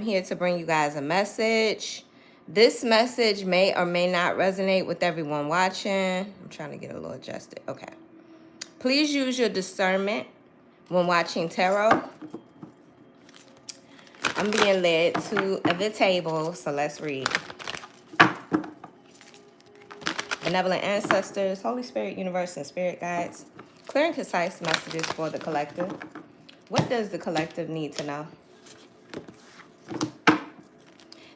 here to bring you guys a message. This message may or may not resonate with everyone watching. I'm trying to get a little adjusted. Okay. Please use your discernment when watching tarot. I'm being led to the table, so let's read. Benevolent ancestors, Holy Spirit, universe, and spirit guides. Clear and concise messages for the collective. What does the collective need to know?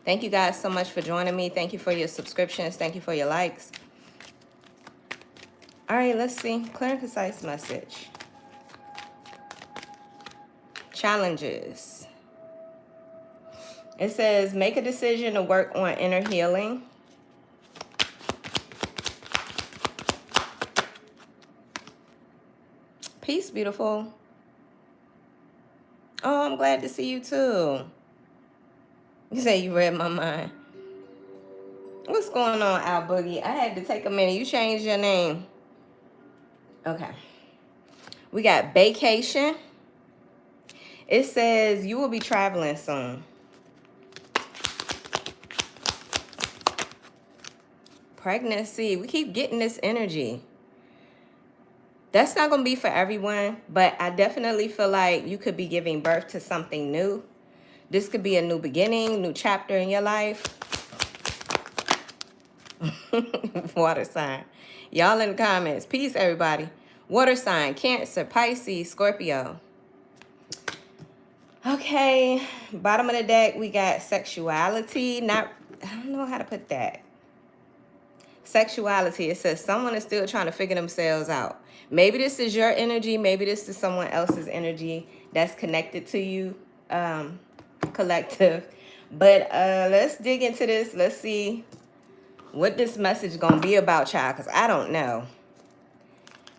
Thank you guys so much for joining me. Thank you for your subscriptions. Thank you for your likes. All right, let's see. Clear and concise message. Challenges. It says, make a decision to work on inner healing. Peace, beautiful. Oh, I'm glad to see you too. You say you read my mind. What's going on, Al Boogie? I had to take a minute. You changed your name. Okay. We got vacation. It says you will be traveling soon. Pregnancy. We keep getting this energy. That's not going to be for everyone, but I definitely feel like you could be giving birth to something new. This could be a new beginning, new chapter in your life. Water sign. Y'all in the comments. Peace, everybody. Water sign, Cancer, Pisces, Scorpio. Okay, bottom of the deck, we got sexuality. I don't know how to put that. Sexuality. It says someone is still trying to figure themselves out. Maybe this is your energy. Maybe this is someone else's energy that's connected to you, collective. But let's dig into this. Let's see what this message is going to be about, child, because I don't know.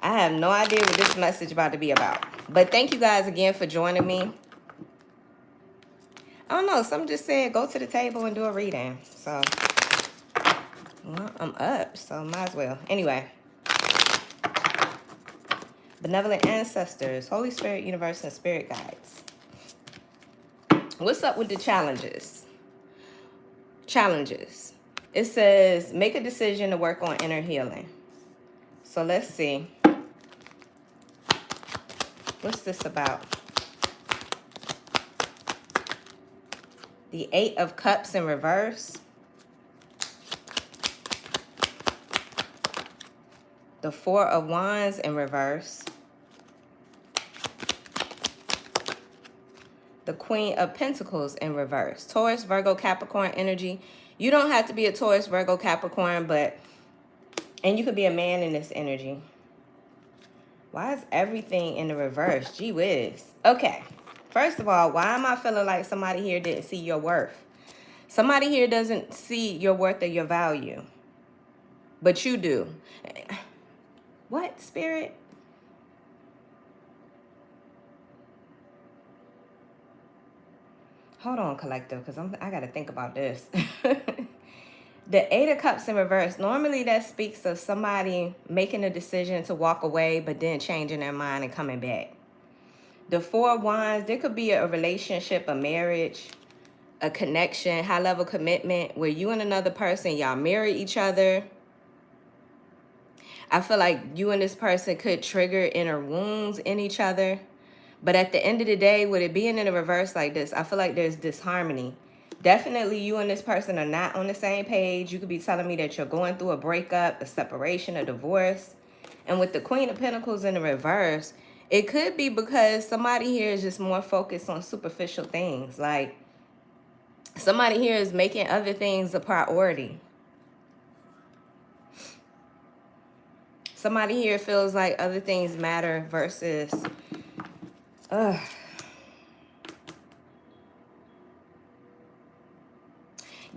I have no idea what this message is about to be about. But thank you guys again for joining me. I don't know. Some just said go to the table and do a reading. So, well, I'm up, so might as well. Anyway. Benevolent ancestors, Holy Spirit, universe, and spirit guides. What's up with the challenges? Challenges. It says, make a decision to work on inner healing. So let's see. What's this about? The 8 of Cups in reverse. The 4 of Wands in reverse. The Queen of Pentacles in reverse. Taurus, Virgo, Capricorn energy. You don't have to be a Taurus, Virgo, Capricorn, and you could be a man in this energy. Why is everything in the reverse? Gee whiz. Okay. First of all, why am I feeling like somebody here didn't see your worth? Somebody here doesn't see your worth or your value. But you do. What, Spirit? Hold on, collective, because I got to think about this. The 8 of Cups in reverse, normally that speaks of somebody making a decision to walk away, but then changing their mind and coming back. The 4 of Wands, there could be a relationship, a marriage, a connection, high-level commitment where you and another person, y'all marry each other. I feel like you and this person could trigger inner wounds in each other. But at the end of the day, with it being in a reverse like this, I feel like there's disharmony. Definitely you and this person are not on the same page. You could be telling me that you're going through a breakup, a separation, a divorce. And with the Queen of Pentacles in the reverse, it could be because somebody here is just more focused on superficial things. Like somebody here is making other things a priority. Somebody here feels like other things matter versus...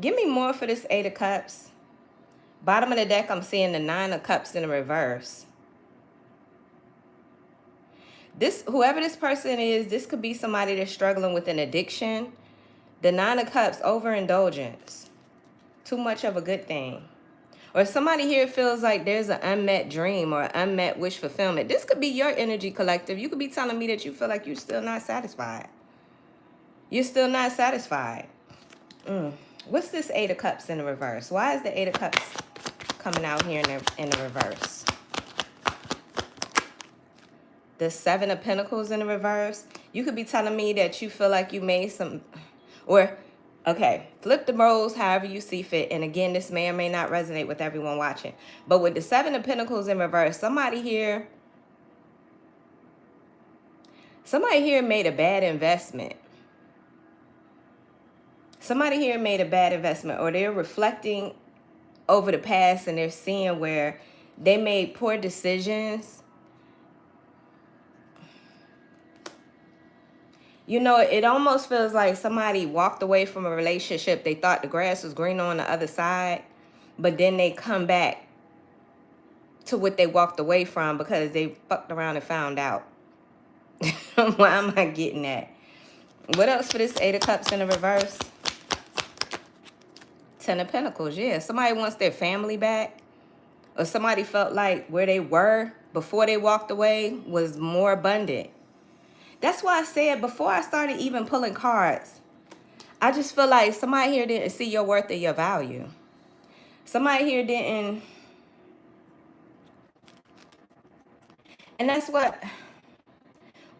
Give me more for this 8 of Cups. Bottom of the deck, I'm seeing the 9 of Cups in the reverse. Whoever this person is, this could be somebody that's struggling with an addiction. The 9 of Cups, overindulgence. Too much of a good thing. Or somebody here feels like there's an unmet dream or unmet wish fulfillment. This could be your energy, collective. You could be telling me that you feel like you're still not satisfied. You're still not satisfied. What's this Eight of Cups in the reverse? Why is the Eight of Cups coming out here in the reverse? The Seven of Pentacles in the reverse. You could be telling me that you feel like you made some, or, okay, flip the roles however you see fit. And again, this may or may not resonate with everyone watching. But with the Seven of Pentacles in reverse, somebody here made a bad investment. Somebody here made a bad investment, or they're reflecting over the past and they're seeing where they made poor decisions. You know, it almost feels like somebody walked away from a relationship. They thought the grass was greener on the other side, but then they come back to what they walked away from because they fucked around and found out. Why am I getting that? What else for this Eight of Cups in the reverse? Ten of Pentacles, yeah. Somebody wants their family back, or somebody felt like where they were before they walked away was more abundant. That's why I said before I started even pulling cards, I just feel like somebody here didn't see your worth or your value. Somebody here didn't. And that's what,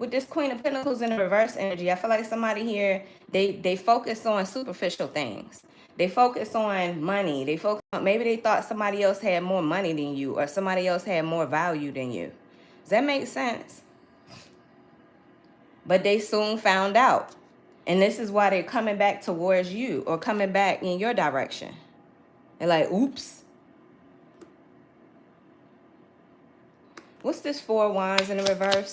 with this Queen of Pentacles in the reverse energy, I feel like somebody here, they focus on superficial things. They focus on money. They focus on, maybe they thought somebody else had more money than you, or somebody else had more value than you. Does that make sense? But they soon found out. And this is why they're coming back towards you, or coming back in your direction. They're like, oops. What's this Four of Wands in the reverse?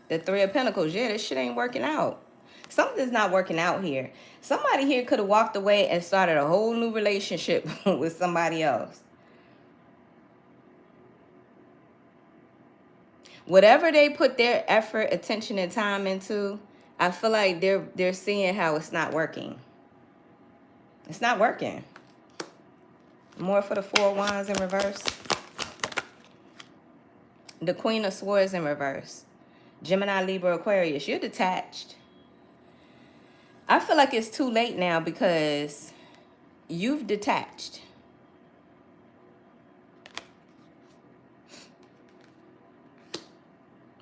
The Three of Pentacles. Yeah, this shit ain't working out. Something's not working out here. Somebody here could have walked away and started a whole new relationship with somebody else. Whatever they put their effort, attention, and time into, I feel like they're seeing how it's not working. It's not working. More for the Four of Wands in reverse. The Queen of Swords in reverse. Gemini, Libra, Aquarius. You're detached. I feel like it's too late now because you've detached.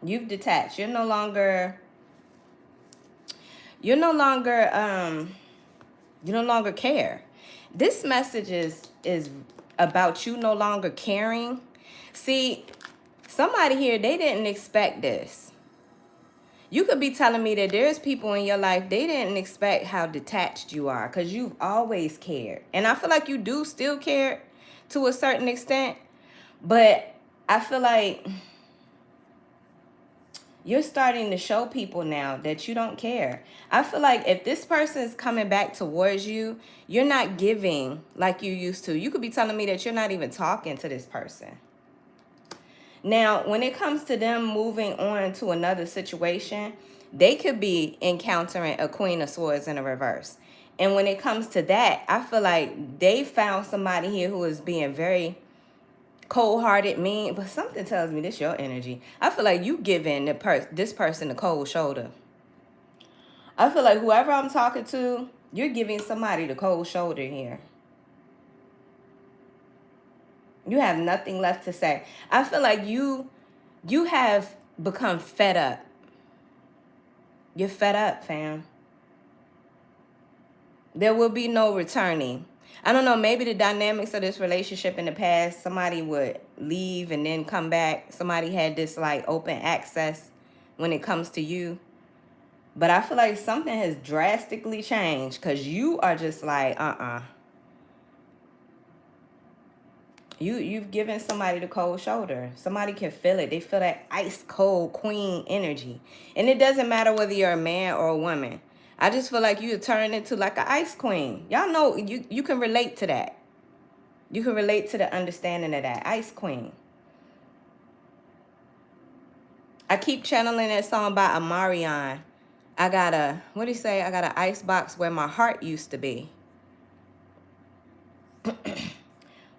You've detached. You no longer care. This message is about you no longer caring. See, somebody here, they didn't expect this. You could be telling me that there's people in your life, they didn't expect how detached you are, because you've always cared. And I feel like you do still care to a certain extent, but I feel like you're starting to show people now that you don't care. I feel like if this person is coming back towards you, you're not giving like you used to. You could be telling me that you're not even talking to this person. Now, when it comes to them moving on to another situation, they could be encountering a Queen of Swords in a reverse. And when it comes to that, I feel like they found somebody here who is being very cold-hearted, mean, but something tells me this is your energy. I feel like you giving this person the cold shoulder. I feel like whoever I'm talking to, you're giving somebody the cold shoulder here. You have nothing left to say. I feel like you have become fed up. You're fed up, fam. There will be no returning. I don't know, maybe the dynamics of this relationship in the past, somebody would leave and then come back. Somebody had this like open access when it comes to you. But I feel like something has drastically changed because you are just like, You've given somebody the cold shoulder. Somebody can feel it. They feel that ice cold queen energy. And it doesn't matter whether you're a man or a woman. I just feel like you turn into like an ice queen. Y'all know you can relate to that. You can relate to the understanding of that. Ice queen. I keep channeling that song by Amarion. I got a, what do you say? I got an ice box where my heart used to be.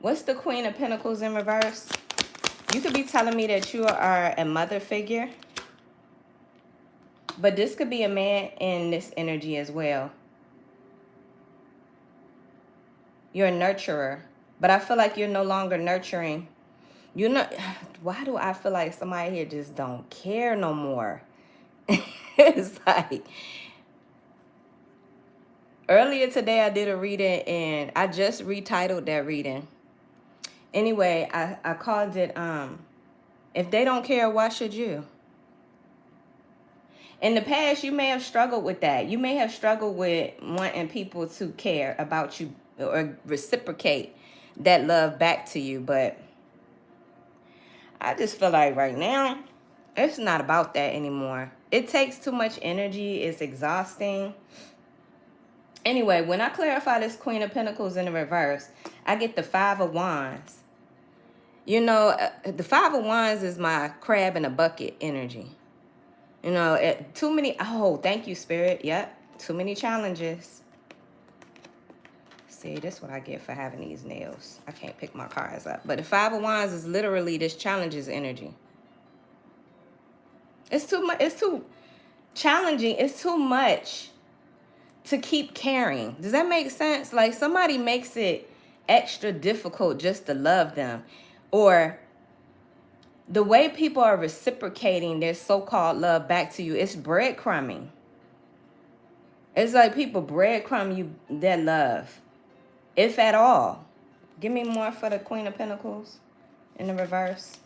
What's the Queen of Pentacles in reverse? You could be telling me that you are a mother figure. But this could be a man in this energy as well. You're a nurturer. But I feel like you're no longer nurturing. You're not. Why do I feel like somebody here just don't care no more? It's like, earlier today I did a reading and I just retitled that reading. Anyway, I called it, if they don't care, why should you? In the past, you may have struggled with that. You may have struggled with wanting people to care about you or reciprocate that love back to you. But I just feel like right now, it's not about that anymore. It takes too much energy. It's exhausting. Anyway, when I clarify this Queen of Pentacles in the reverse, I get the Five of Wands. You know, the Five of Wands is my crab in a bucket energy. You know, too many, oh, thank you, Spirit. Yep, too many challenges. See, this is what I get for having these nails. I can't pick my cards up. But the Five of Wands is literally this challenges energy. It's too much, it's too challenging. It's too much to keep carrying. Does that make sense? Like somebody makes it extra difficult just to love them. Or the way people are reciprocating their so-called love back to you, it's breadcrumbing. It's like people breadcrumb you their love, if at all. Give me more for the Queen of Pentacles in the reverse.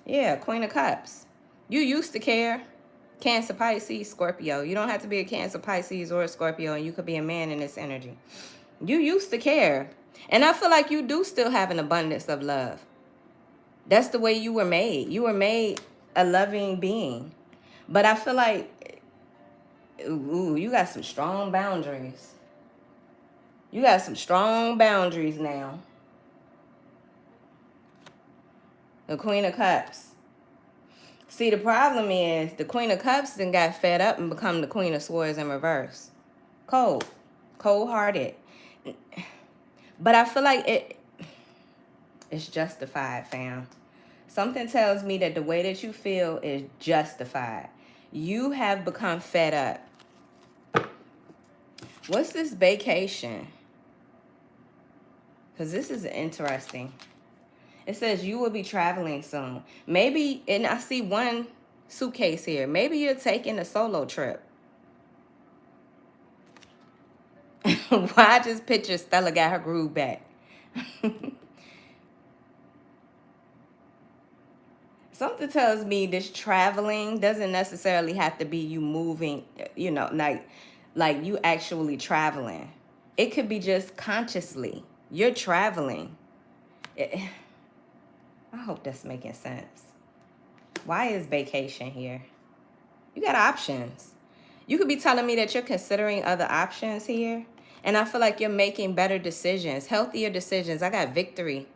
Yeah, Queen of Cups. You used to care. Cancer, Pisces, Scorpio. You don't have to be a Cancer, Pisces, or a Scorpio, and you could be a man in this energy. You used to care. And I feel like you do still have an abundance of love. That's the way you were made. You were made a loving being. But I feel like, ooh, you got some strong boundaries. You got some strong boundaries now. The Queen of Cups. See, the problem is the Queen of Cups then got fed up and become the Queen of Swords in reverse. Cold. Cold-hearted. But I feel like it's justified, fam. Something tells me that the way that you feel is justified. You have become fed up. What's this vacation? Because this is interesting. It says you will be traveling soon. Maybe, and I see one suitcase here. Maybe you're taking a solo trip. Why I just picture Stella got her groove back. Something tells me this traveling doesn't necessarily have to be you moving, you know, like you actually traveling. It could be just consciously. You're traveling. I hope that's making sense. Why is vacation here? You got options. You could be telling me that you're considering other options here. And I feel like you're making better decisions, healthier decisions. I got victory.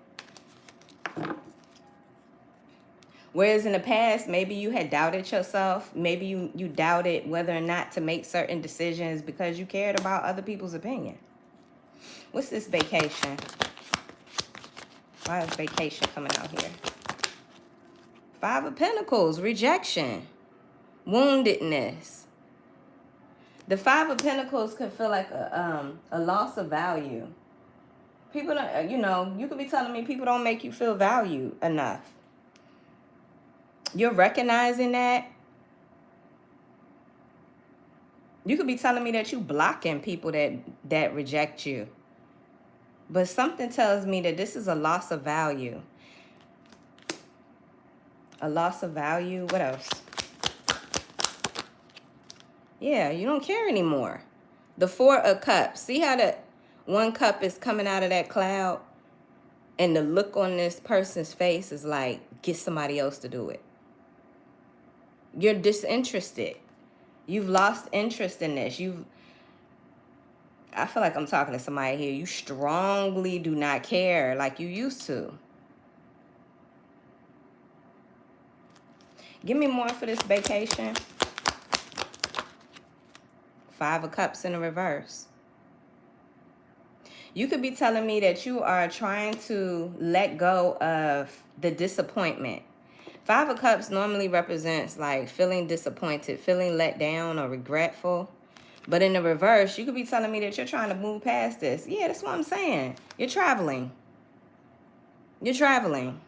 Whereas in the past, maybe you had doubted yourself. Maybe you doubted whether or not to make certain decisions because you cared about other people's opinion. What's this vacation? Why is vacation coming out here? Five of Pentacles, rejection, woundedness. The Five of Pentacles could feel like a loss of value. People don't, you know, you could be telling me people don't make you feel valued enough. You're recognizing that. You could be telling me that you blocking people that reject you. But something tells me that this is a loss of value. A loss of value. What else? Yeah, you don't care anymore. The Four of Cups. See how that one cup is coming out of that cloud? And the look on this person's face is like, get somebody else to do it. You're disinterested. You've lost interest in this. I feel like I'm talking to somebody here. You strongly do not care like you used to. Give me more for this vacation. Five of Cups in the reverse. You could be telling me that you are trying to let go of the disappointment. Five of Cups normally represents like feeling disappointed, feeling let down or regretful. But in the reverse, you could be telling me that you're trying to move past this. Yeah, that's what I'm saying. You're traveling. You're traveling.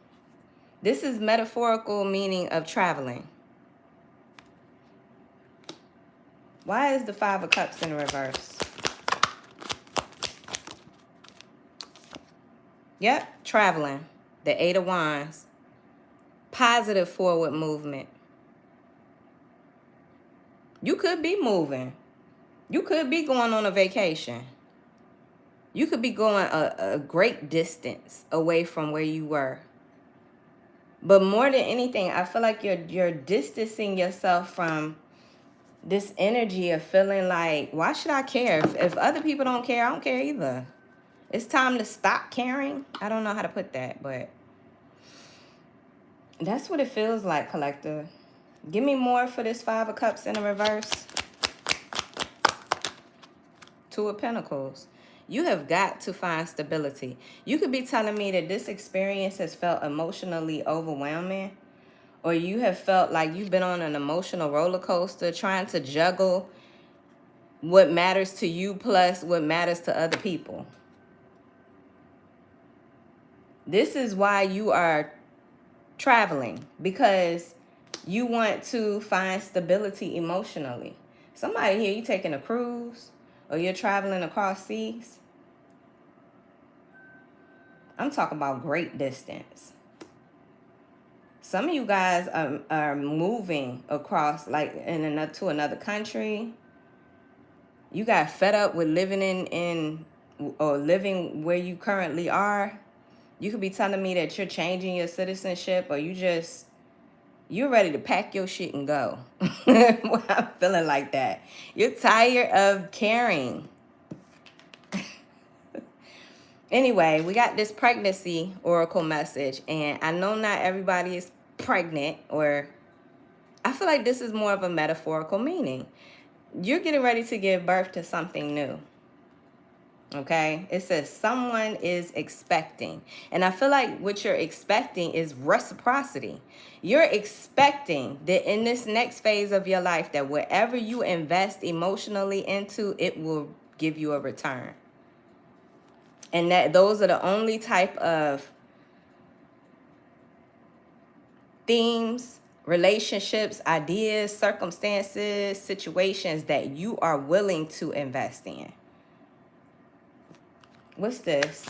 This is metaphorical meaning of traveling. Why is the Five of Cups in reverse? Yep, traveling. The Eight of Wands. Positive forward movement. You could be moving. You could be going on a vacation. You could be going a great distance away from where you were. But more than anything, I feel like you're distancing yourself from this energy of feeling like, why should I care? If other people don't care, I don't care either. It's time to stop caring. I don't know how to put that, but that's what it feels like, collective. Give me more for this Five of Cups in the reverse. Two of Pentacles. You have got to find stability. You could be telling me that this experience has felt emotionally overwhelming, or you have felt like you've been on an emotional roller coaster trying to juggle what matters to you plus what matters to other people. This is why you are traveling, because you want to find stability emotionally. Somebody here, you taking a cruise or you're traveling across seas. I'm talking about great distance. Some of you guys are moving across, like to another country. You got fed up with living in or living where you currently are. You could be telling me that you're changing your citizenship, or you're ready to pack your shit and go. I'm feeling like that. You're tired of caring. Anyway, we got this pregnancy oracle message, and I know not everybody is pregnant, or I feel like this is more of a metaphorical meaning. You're getting ready to give birth to something new. Okay, it says someone is expecting, and I feel like what you're expecting is reciprocity. You're expecting that in this next phase of your life, that whatever you invest emotionally into, it will give you a return. And that those are the only type of themes, relationships, ideas, circumstances, situations that you are willing to invest in. What's this?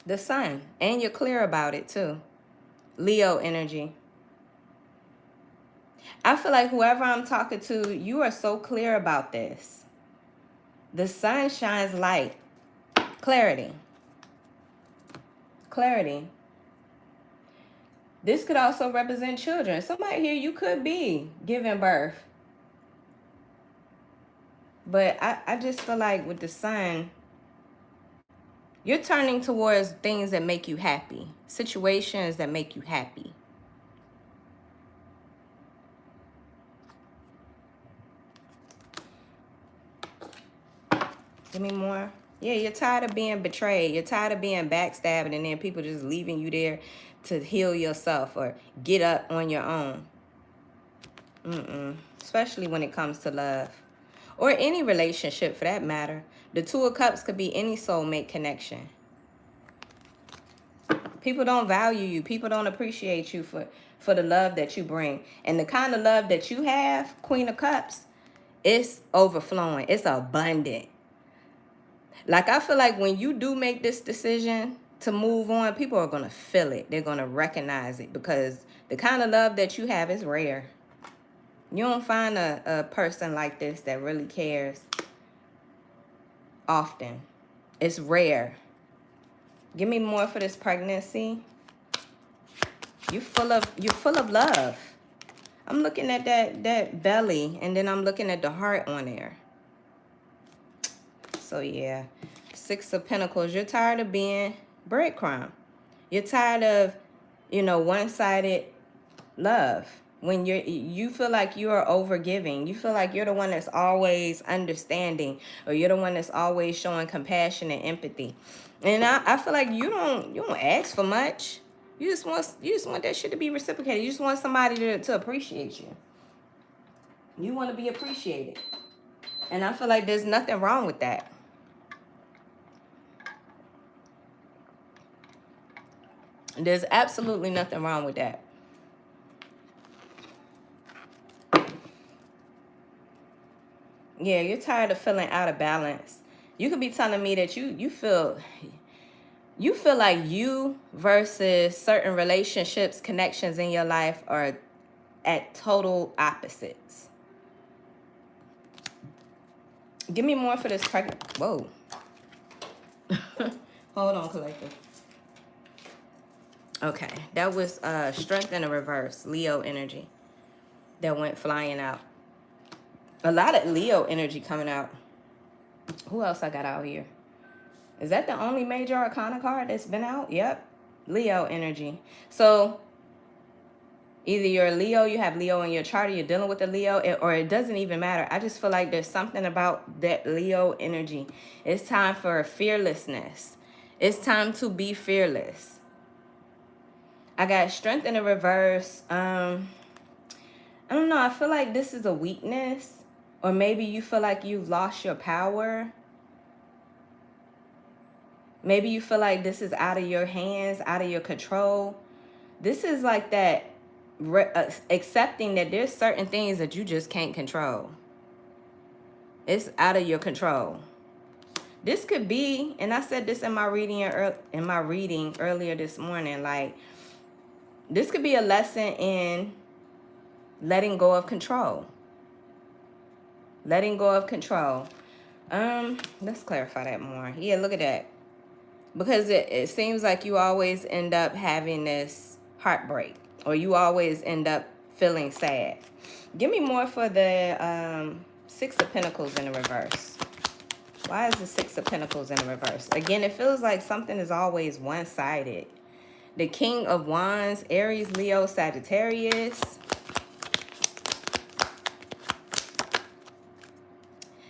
The Sun. And you're clear about it too. Leo energy. I feel like whoever I'm talking to, you are so clear about this. The sun shines light. Clarity. Clarity. This could also represent children. Somebody here, you could be giving birth. But I just feel like with the sun, you're turning towards things that make you happy. Situations that make you happy. Give me more. Yeah, you're tired of being betrayed. You're tired of being backstabbed, and then people just leaving you there to heal yourself or get up on your own. Especially when it comes to love. Or any relationship for that matter. The Two of Cups could be any soulmate connection. People don't value you. People don't appreciate you for the love that you bring. And the kind of love that you have, Queen of Cups, it's overflowing. It's abundant. Like, I feel like when you do make this decision to move on, people are going to feel it. They're going to recognize it, because the kind of love that you have is rare. You don't find a person like this that really cares often. It's rare. Give me more for this pregnancy. You're full of love. I'm looking at that belly, and then I'm looking at the heart on there. So yeah, Six of Pentacles. You're tired of being breadcrumb. You're tired of, one-sided love. when you feel like you are over giving, you feel like you're the one that's always understanding, or you're the one that's always showing compassion and empathy. And I feel like you don't ask for much. You just want that shit to be reciprocated. You just want somebody to appreciate you. You want to be appreciated. And I feel like there's nothing wrong with that. There's absolutely nothing wrong with that. Yeah, you're tired of feeling out of balance. You could be telling me that you feel like you versus certain relationships, connections in your life are at total opposites. Give me more for this pregnant. Whoa. Hold on, collective. Okay, that was strength in the reverse, Leo energy that went flying out. A lot of Leo energy coming out. Who else I got out here? Is that the only major arcana card that's been out? Yep. Leo energy. So either you're a Leo, you have Leo in your chart, or you're dealing with a Leo, or it doesn't even matter. I just feel like there's something about that Leo energy. It's time for fearlessness. It's time to be fearless. I got strength in the reverse. I don't know. I feel like this is a weakness. Or maybe you feel like you've lost your power. Maybe you feel like this is out of your hands, out of your control. This is like that accepting that there's certain things that you just can't control. It's out of your control. This could be, and I said this in my reading earlier this morning, like this could be a lesson in letting go of control. Letting go of control. Let's clarify that more. Yeah, look at that. Because it seems like you always end up having this heartbreak, or you always end up feeling sad. Give me more for the Six of Pentacles in the reverse. Why is the Six of Pentacles in the reverse? Again, it feels like something is always one-sided. The King of Wands, Aries, Leo, Sagittarius.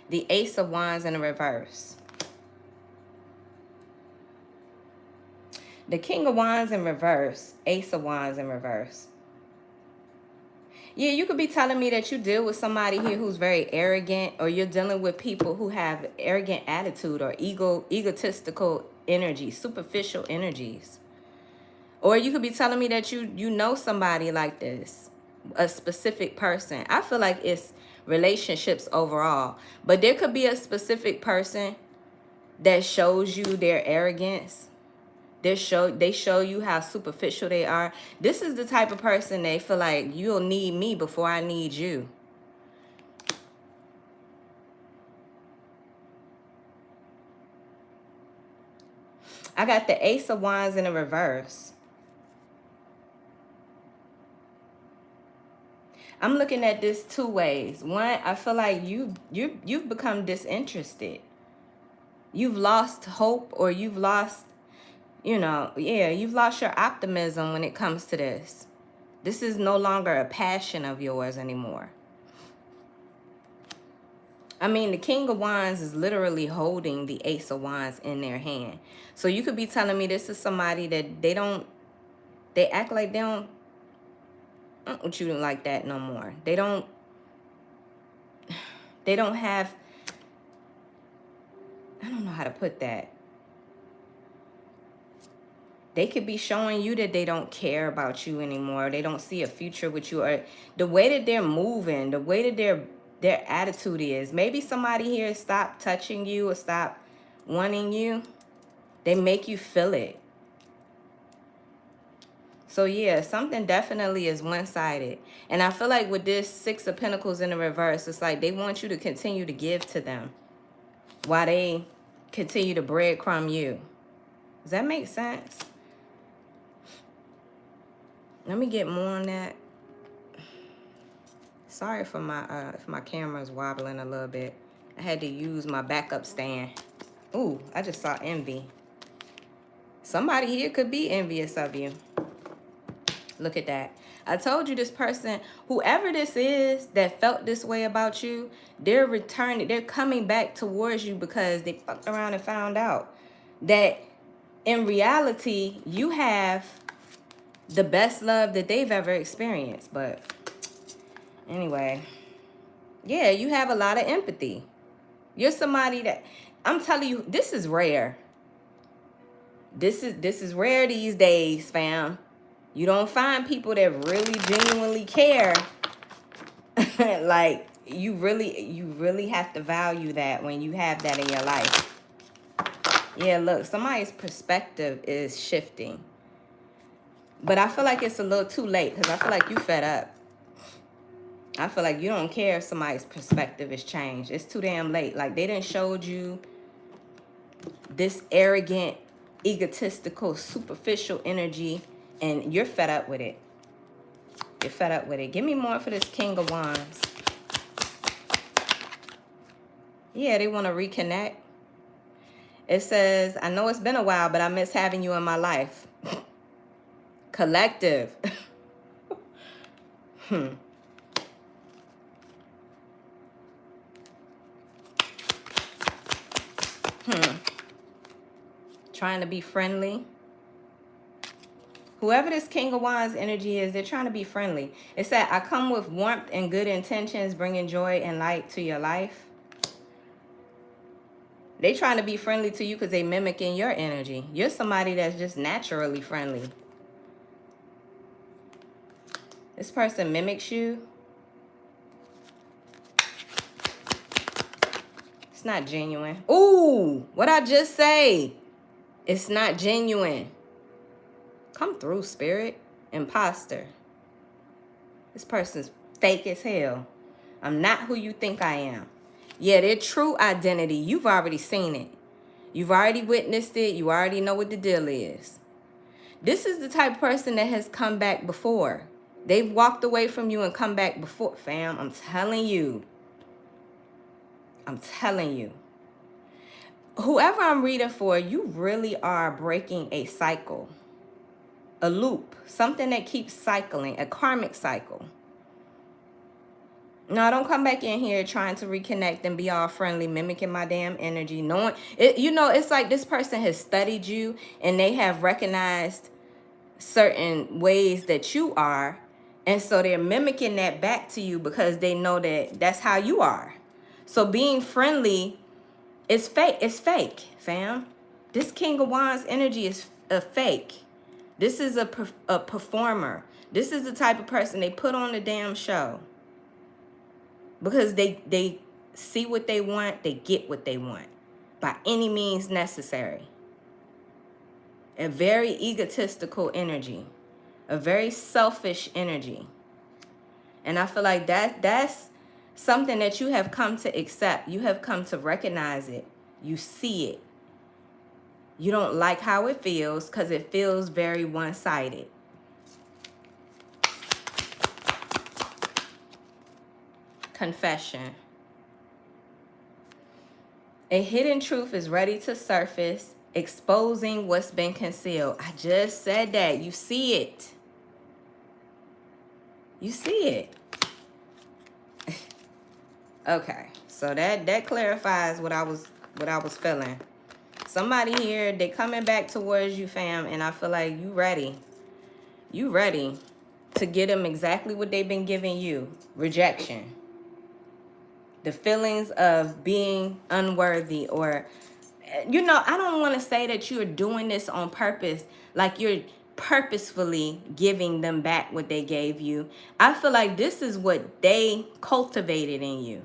The Ace of Wands in the reverse. The King of Wands in reverse. Ace of Wands in reverse. Yeah, you could be telling me that you deal with somebody here who's very arrogant, or you're dealing with people who have arrogant attitude or egotistical energy, superficial energies. Or you could be telling me that you know somebody like this, a specific person. I feel like it's relationships overall, but there could be a specific person that shows you their arrogance. They show you how superficial they are. This is the type of person they feel like you'll need me before I need you. I got the Ace of Wands in the reverse. I'm looking at this two ways. One, I feel like you've become disinterested. You've lost hope, or you've lost, you've lost your optimism when it comes to this. This is no longer a passion of yours anymore. I mean, the King of Wands is literally holding the Ace of Wands in their hand. So you could be telling me this is somebody that they act like they don't want you like that no more. They don't have, I don't know how to put that. They could be showing you that they don't care about you anymore. They don't see a future with you, or the way that they're moving, the way that their attitude is. Maybe somebody here stopped touching you or stopped wanting you. They make you feel it. So yeah, something definitely is one-sided. And I feel like with this Six of Pentacles in the reverse, it's like they want you to continue to give to them while they continue to breadcrumb you. Does that make sense? Let me get more on that. Sorry for my if my camera's wobbling a little bit. I had to use my backup stand. Ooh, I just saw envy. Somebody here could be envious of you. Look at that. I told you this person, whoever this is that felt this way about you, they're returning, they're coming back towards you because they fucked around and found out that in reality, you have the best love that they've ever experienced. But anyway, yeah, you have a lot of empathy. You're somebody that, I'm telling you, this is rare. This is rare these days, fam. You don't find people that really genuinely care. Like, you really have to value that when you have that in your life. Yeah, look, somebody's perspective is shifting. But I feel like it's a little too late because I feel like you fed up. I feel like you don't care if somebody's perspective is changed. It's too damn late. Like, they done showed you this arrogant, egotistical, superficial energy, and you're fed up with it. You're fed up with it. Give me more for this King of Wands. Yeah, they want to reconnect. It says, I know it's been a while, but I miss having you in my life. Collective. Trying to be friendly. Whoever this King of Wands energy is, they're trying to be friendly. It said, I come with warmth and good intentions, bringing joy and light to your life. They trying to be friendly to you because they mimicking your energy. You're somebody that's just naturally friendly. This person mimics you. It's not genuine. Ooh, what I just say? It's not genuine. Come through, spirit. Imposter. This person's fake as hell. I'm not who you think I am. Yeah, their true identity, you've already seen it. You've already witnessed it. You already know what the deal is. This is the type of person that has come back before. They've walked away from you and come back before. Fam, I'm telling you. I'm telling you. Whoever I'm reading for, you really are breaking a cycle. A loop. Something that keeps cycling. A karmic cycle. No, don't come back in here trying to reconnect and be all friendly, mimicking my damn energy. Knowing it, you know, it's like this person has studied you and they have recognized certain ways that you are. And so they're mimicking that back to you because they know that that's how you are. So being friendly is fake. It's fake, fam. This King of Wands energy is a fake. This is a performer. This is the type of person they put on the damn show. Because they see what they want, they get what they want. By any means necessary. A very egotistical energy. A very selfish energy. And I feel like that's something that you have come to accept. You have come to recognize it. You see it. You don't like how it feels because it feels very one-sided. Confession. A hidden truth is ready to surface, exposing what's been concealed. I just said that. You see it. You see it. Okay, so that clarifies what I was feeling. Somebody here, they coming back towards you, fam, and I feel like you ready. You ready to get them exactly what they've been giving you. Rejection. The feelings of being unworthy, or, you know, I don't want to say that you're doing this on purpose, like you're purposefully giving them back what they gave you. I feel like this is what they cultivated in you.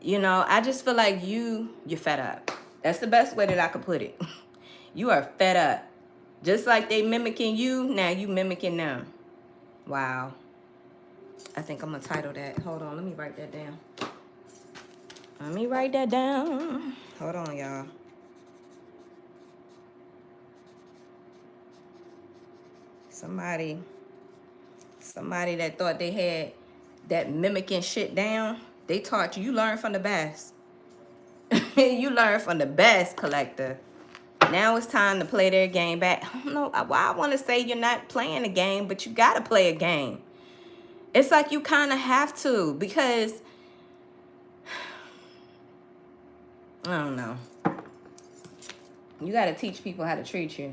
You know, I just feel like you're fed up. That's the best way that I could put it. You are fed up. Just like they mimicking you, now you mimicking them. Wow. I think I'm going to title that. Hold on, let me write that down. Let me write that down. Hold on, y'all. Somebody that thought they had that mimicking shit down, they taught you. You learn from the best. You learn from the best, collector. Now it's time to play their game back. I don't know why I want to say you're not playing a game, but you got to play a game. It's like you kind of have to, because I don't know. You got to teach people how to treat you.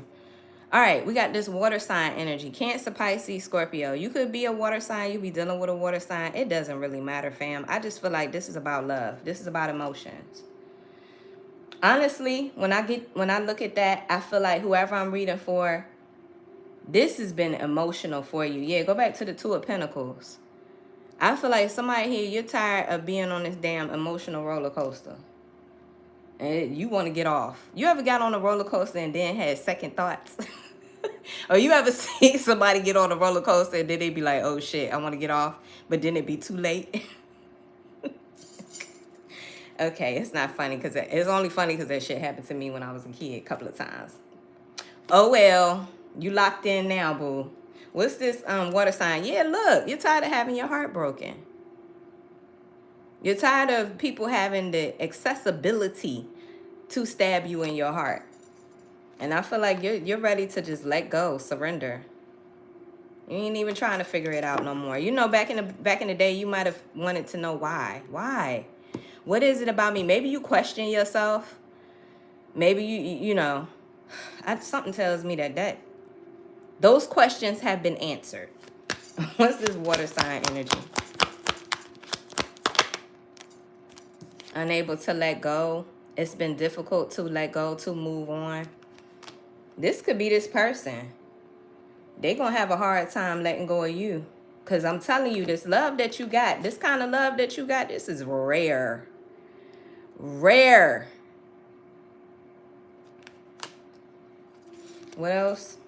All right, we got this water sign energy. Cancer, Pisces, Scorpio. You could be a water sign. You be dealing with a water sign. It doesn't really matter, fam. I just feel like this is about love. This is about emotions. Honestly, when I look at that, I feel like whoever I'm reading for, this has been emotional for you. Yeah, go back to the Two of Pentacles. I feel like somebody here, you're tired of being on this damn emotional roller coaster. And you want to get off. You ever got on a roller coaster and then had second thoughts? Or you ever seen somebody get on a roller coaster and then they be like, oh shit, I want to get off, but then it be too late? Okay, it's not funny because it's only funny because that shit happened to me when I was a kid a couple of times. Oh well, you locked in now, boo. What's this water sign? Yeah, look, you're tired of having your heart broken. You're tired of people having the accessibility to stab you in your heart. And I feel like you're ready to just let go, surrender. You ain't even trying to figure it out no more. You know, back in the day, you might have wanted to know why. Why? What is it about me? Maybe you question yourself. Maybe you know, something tells me that those questions have been answered. What's this water sign energy? Unable to let go. It's been difficult to let go, to move on. This could be this person. They're going to have a hard time letting go of you. Because I'm telling you, this love that you got, this kind of love that you got, this is rare. Rare. What else?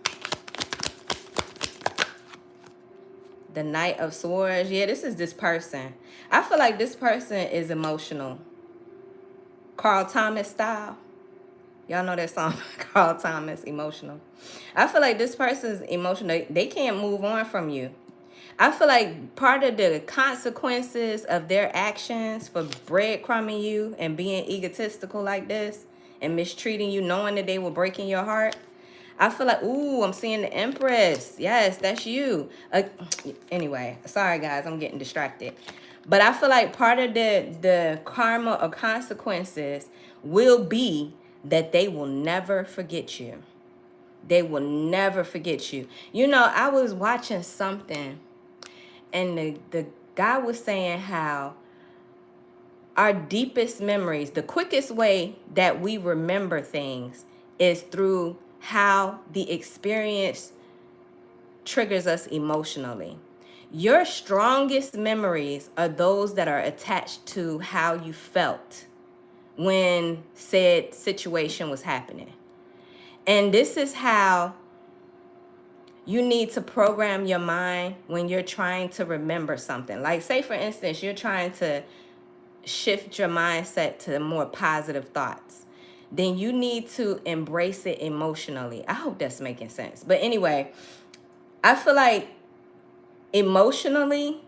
The Knight of Swords. Yeah, this is this person. I feel like this person is emotional. Carl Thomas style. Y'all know that song, Carl Thomas, Emotional. I feel like this person's emotional. They can't move on from you. I feel like part of the consequences of their actions for breadcrumbing you and being egotistical like this and mistreating you, knowing that they were breaking your heart, I feel like, ooh, I'm seeing the Empress. Yes, that's you. Anyway, sorry, guys, I'm getting distracted. But I feel like part of the karma or consequences will be that they will never forget you. They will never forget you. You know, I was watching something, and the guy was saying how our deepest memories, the quickest way that we remember things is through how the experience triggers us emotionally. Your strongest memories are those that are attached to how you felt when said situation was happening. And this is how you need to program your mind when you're trying to remember something. Like, say, for instance, you're trying to shift your mindset to more positive thoughts. Then you need to embrace it emotionally. I hope that's making sense. But anyway, I feel like emotionally,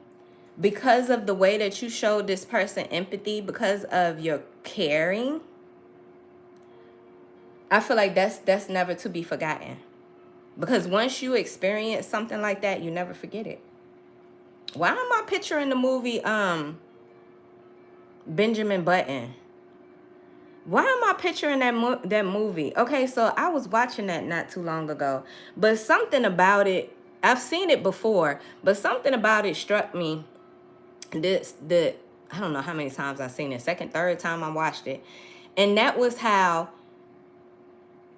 because of the way that you showed this person empathy, because of your caring, I feel like that's never to be forgotten. Because once you experience something like that, you never forget it. Why am I picturing the movie Benjamin Button? Why am I picturing that movie? Okay, so I was watching that not too long ago, but something about it, I've seen it before, but something about it struck me. I don't know how many times I've seen it. Second, third time I watched it, and that was how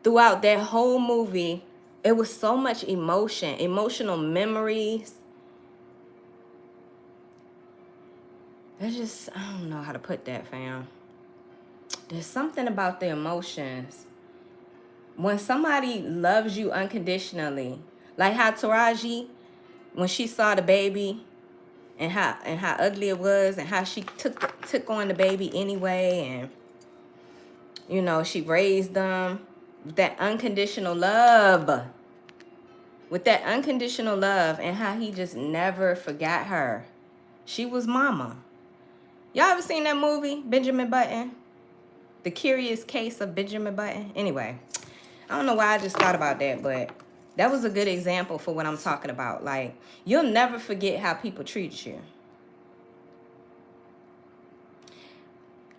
throughout that whole movie, it was so much emotion, emotional memories. It's just, I don't know how to put that, fam. There's something about the emotions. When somebody loves you unconditionally, like how Taraji, when she saw the baby and how ugly it was and how she took on the baby anyway, and you know, she raised them with that unconditional love. With that unconditional love, and how he just never forgot her. She was mama. Y'all ever seen that movie, Benjamin Button? The Curious Case of Benjamin Button? Anyway, I don't know why I just thought about that, but that was a good example for what I'm talking about. Like, you'll never forget how people treat you.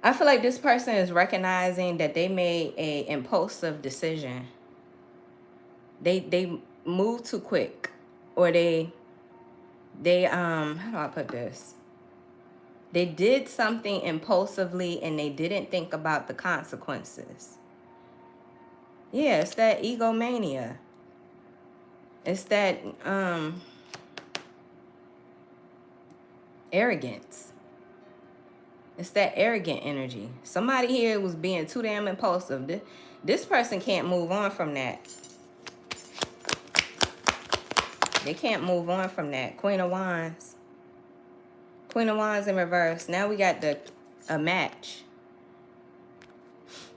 I feel like this person is recognizing that they made a impulsive decision. They moved too quick, or they how do I put this? They did something impulsively and they didn't think about the consequences. Yeah, it's that egomania. It's that arrogance. It's that arrogant energy. Somebody here was being too damn impulsive. This person can't move on from that. They can't move on from that. Queen of Wands. Queen of Wands in reverse. Now we got a match.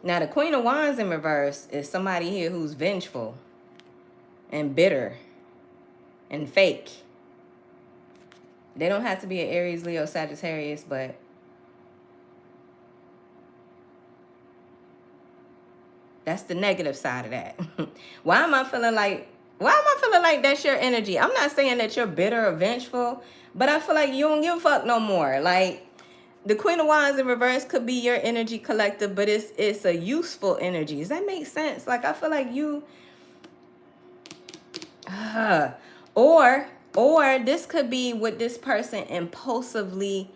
Now the Queen of Wands in reverse is somebody here who's vengeful and bitter and fake. They don't have to be an Aries, Leo, Sagittarius, but that's the negative side of that. Why am I feeling like that's your energy? I'm not saying that you're bitter or vengeful, but I feel like you don't give a fuck no more. Like, the Queen of Wands in reverse could be your energy, collective, but it's a useful energy. Does that make sense? Like, I feel like you or this could be what this person impulsively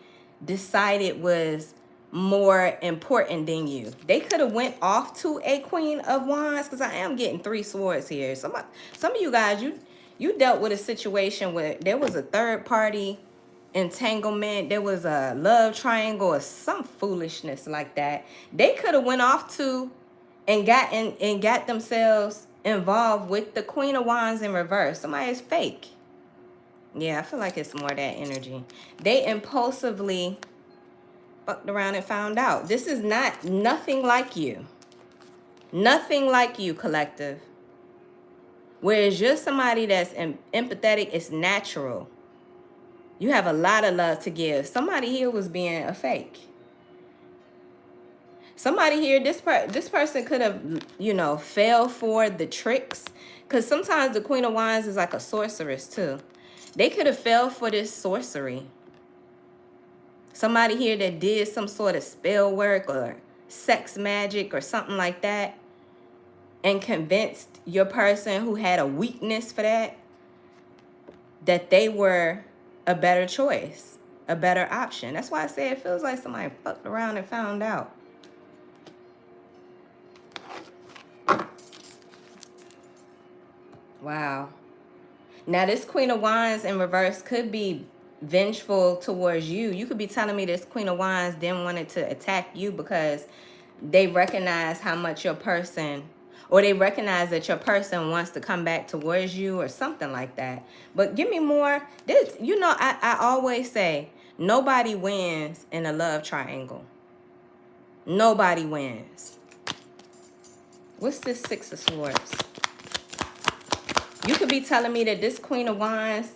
decided was more important than you. They could have went off to a Queen of Wands, because I am getting 3 swords here. Some of you guys, you dealt with a situation where there was a third party entanglement, there was a love triangle or some foolishness like that. They could have went off to and got themselves involved with the Queen of Wands in reverse. Somebody is fake. Yeah, I feel like it's more that energy. They impulsively fucked around and found out. This is nothing like you. Nothing like you, collective. Whereas you're somebody that's empathetic, it's natural. You have a lot of love to give. Somebody here was being a fake. Somebody here, this person could have, you know, fell for the tricks. Because sometimes the Queen of Wands is like a sorceress too. They could have fell for this sorcery. Somebody here that did some sort of spell work or sex magic or something like that, and convinced your person who had a weakness for that they were a better choice, a better option. That's why I say it feels like somebody fucked around and found out. Wow. Now this Queen of Wands in reverse could be vengeful towards you. You could be telling me this Queen of Wands didn't want it to attack you because they recognize how much your person, or they recognize that your person wants to come back towards you or something like that. But give me more. This, you know, I always say nobody wins in a love triangle. Nobody wins. What's this Six of Swords? You could be telling me that this Queen of Wands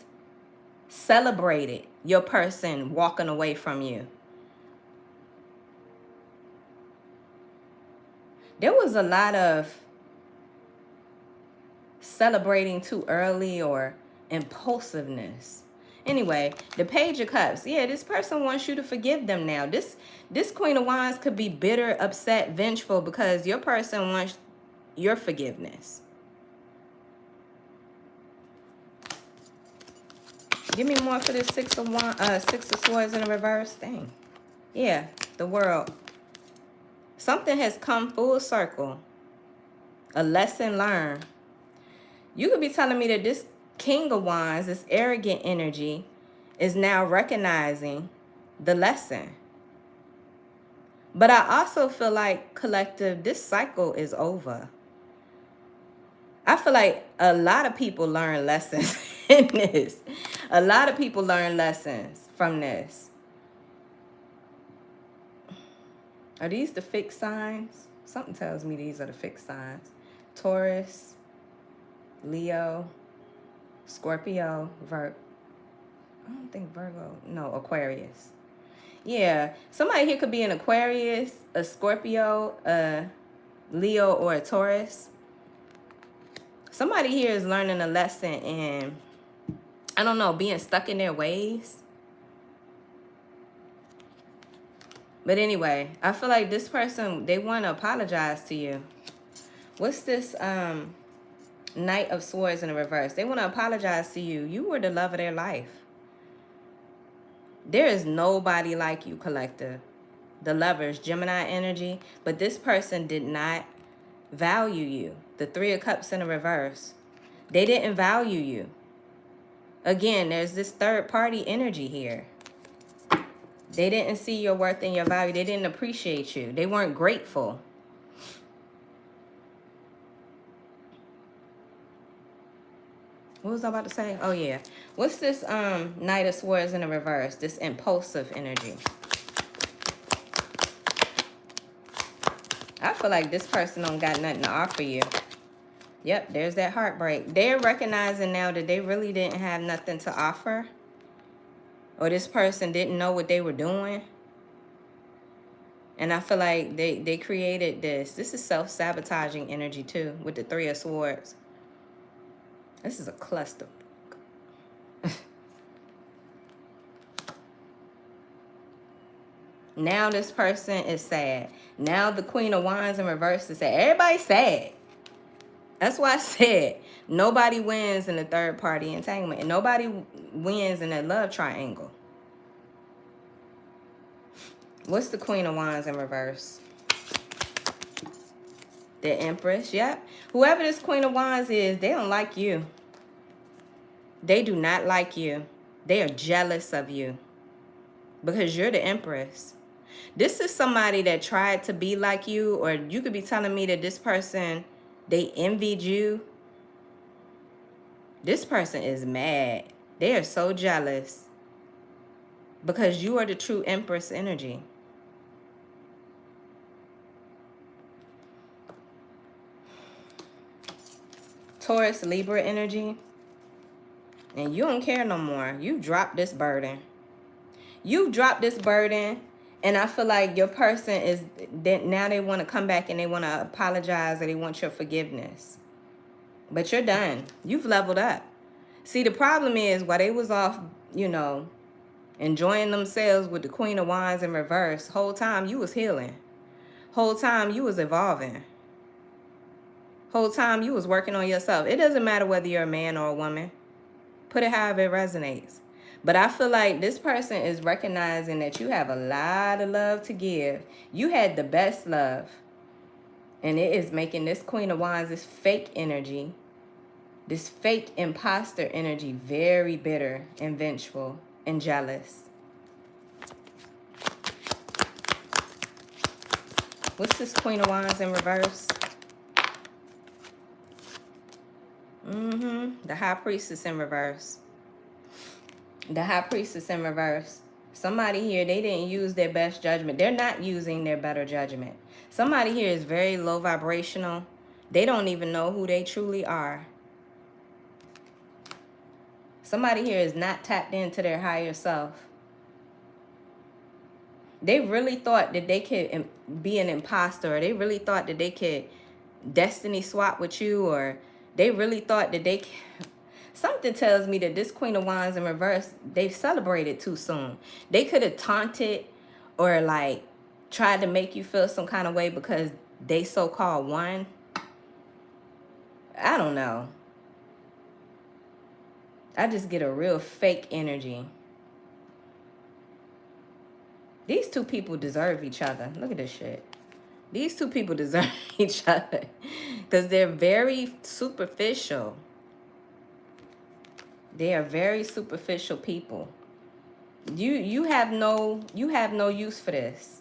celebrated your person walking away from you. There was a lot of celebrating too early or impulsiveness. Anyway, the Page of Cups. Yeah, this person wants you to forgive them now. This Queen of Wands could be bitter, upset, vengeful because your person wants your forgiveness. Give me more for this Six of Swords in the reverse thing. Yeah, the World. Something has come full circle. A lesson learned. You could be telling me that this King of Wands, this arrogant energy, is now recognizing the lesson. But I also feel like, collective, this cycle is over. I feel like a lot of people learn lessons in this. A lot of people learn lessons from this. Are these the fixed signs? Something tells me these are the fixed signs. Taurus, Leo, Scorpio, I don't think Virgo. No, Aquarius. Yeah, somebody here could be an Aquarius, a Scorpio, a Leo, or a Taurus. Somebody here is learning a lesson in, I don't know, being stuck in their ways. But anyway, I feel like this person, they want to apologize to you. What's this Knight of Swords in the reverse? They want to apologize to you. You were the love of their life. There is nobody like you, collective. The Lovers, Gemini energy. But this person did not value you. The Three of Cups in the reverse. They didn't value you. Again, there's this third party energy here. They didn't see your worth and your value. They didn't appreciate you. They weren't grateful. What was I about to say? Oh, yeah. What's this Knight of Swords in the reverse? This impulsive energy. I feel like this person don't got nothing to offer you. Yep, there's that heartbreak. They're recognizing now that they really didn't have nothing to offer. Or this person didn't know what they were doing. And I feel like they created this. This is self-sabotaging energy too with the Three of Swords. This is a cluster. Now this person is sad. Now the Queen of Wands in reverse is sad. Everybody's sad. That's why I said nobody wins in the third party entanglement. And nobody wins in that love triangle. What's the Queen of Wands in reverse? The Empress, yep. Whoever this Queen of Wands is, they don't like you. They do not like you. They are jealous of you because you're the Empress. This is somebody that tried to be like you, or you could be telling me that this person, they envied you. This person is mad. They are so jealous because you are the true Empress energy. Taurus, Libra energy. And you don't care no more. You dropped this burden. You dropped this burden. And I feel like your person is, now they want to come back and they want to apologize or they want your forgiveness. But you're done. You've leveled up. See, the problem is while they was off, you know, enjoying themselves with the Queen of Wands in reverse, whole time you was healing. Whole time you was evolving. Whole time you was working on yourself. It doesn't matter whether you're a man or a woman. Put it however it resonates. But I feel like this person is recognizing that you have a lot of love to give. You had the best love. And it is making this Queen of Wands, this fake energy, this fake imposter energy, very bitter and vengeful and jealous. What's this Queen of Wands in reverse? The High Priestess in reverse. The High Priestess in reverse. Somebody here, they didn't use their best judgment. They're not using their better judgment. Somebody here is very low vibrational. They don't even know who they truly are. Somebody here is not tapped into their higher self. They really thought that they could be an imposter. Or they really thought that they could destiny swap with you. Or they really thought that they could... Something tells me that this Queen of Wands in reverse, they've celebrated too soon. They could have taunted or like tried to make you feel some kind of way because they so-called won. I don't know. I just get a real fake energy. These two people deserve each other. Look at this shit. These two people deserve each other because they're very superficial. They are very superficial people. You have no use for this.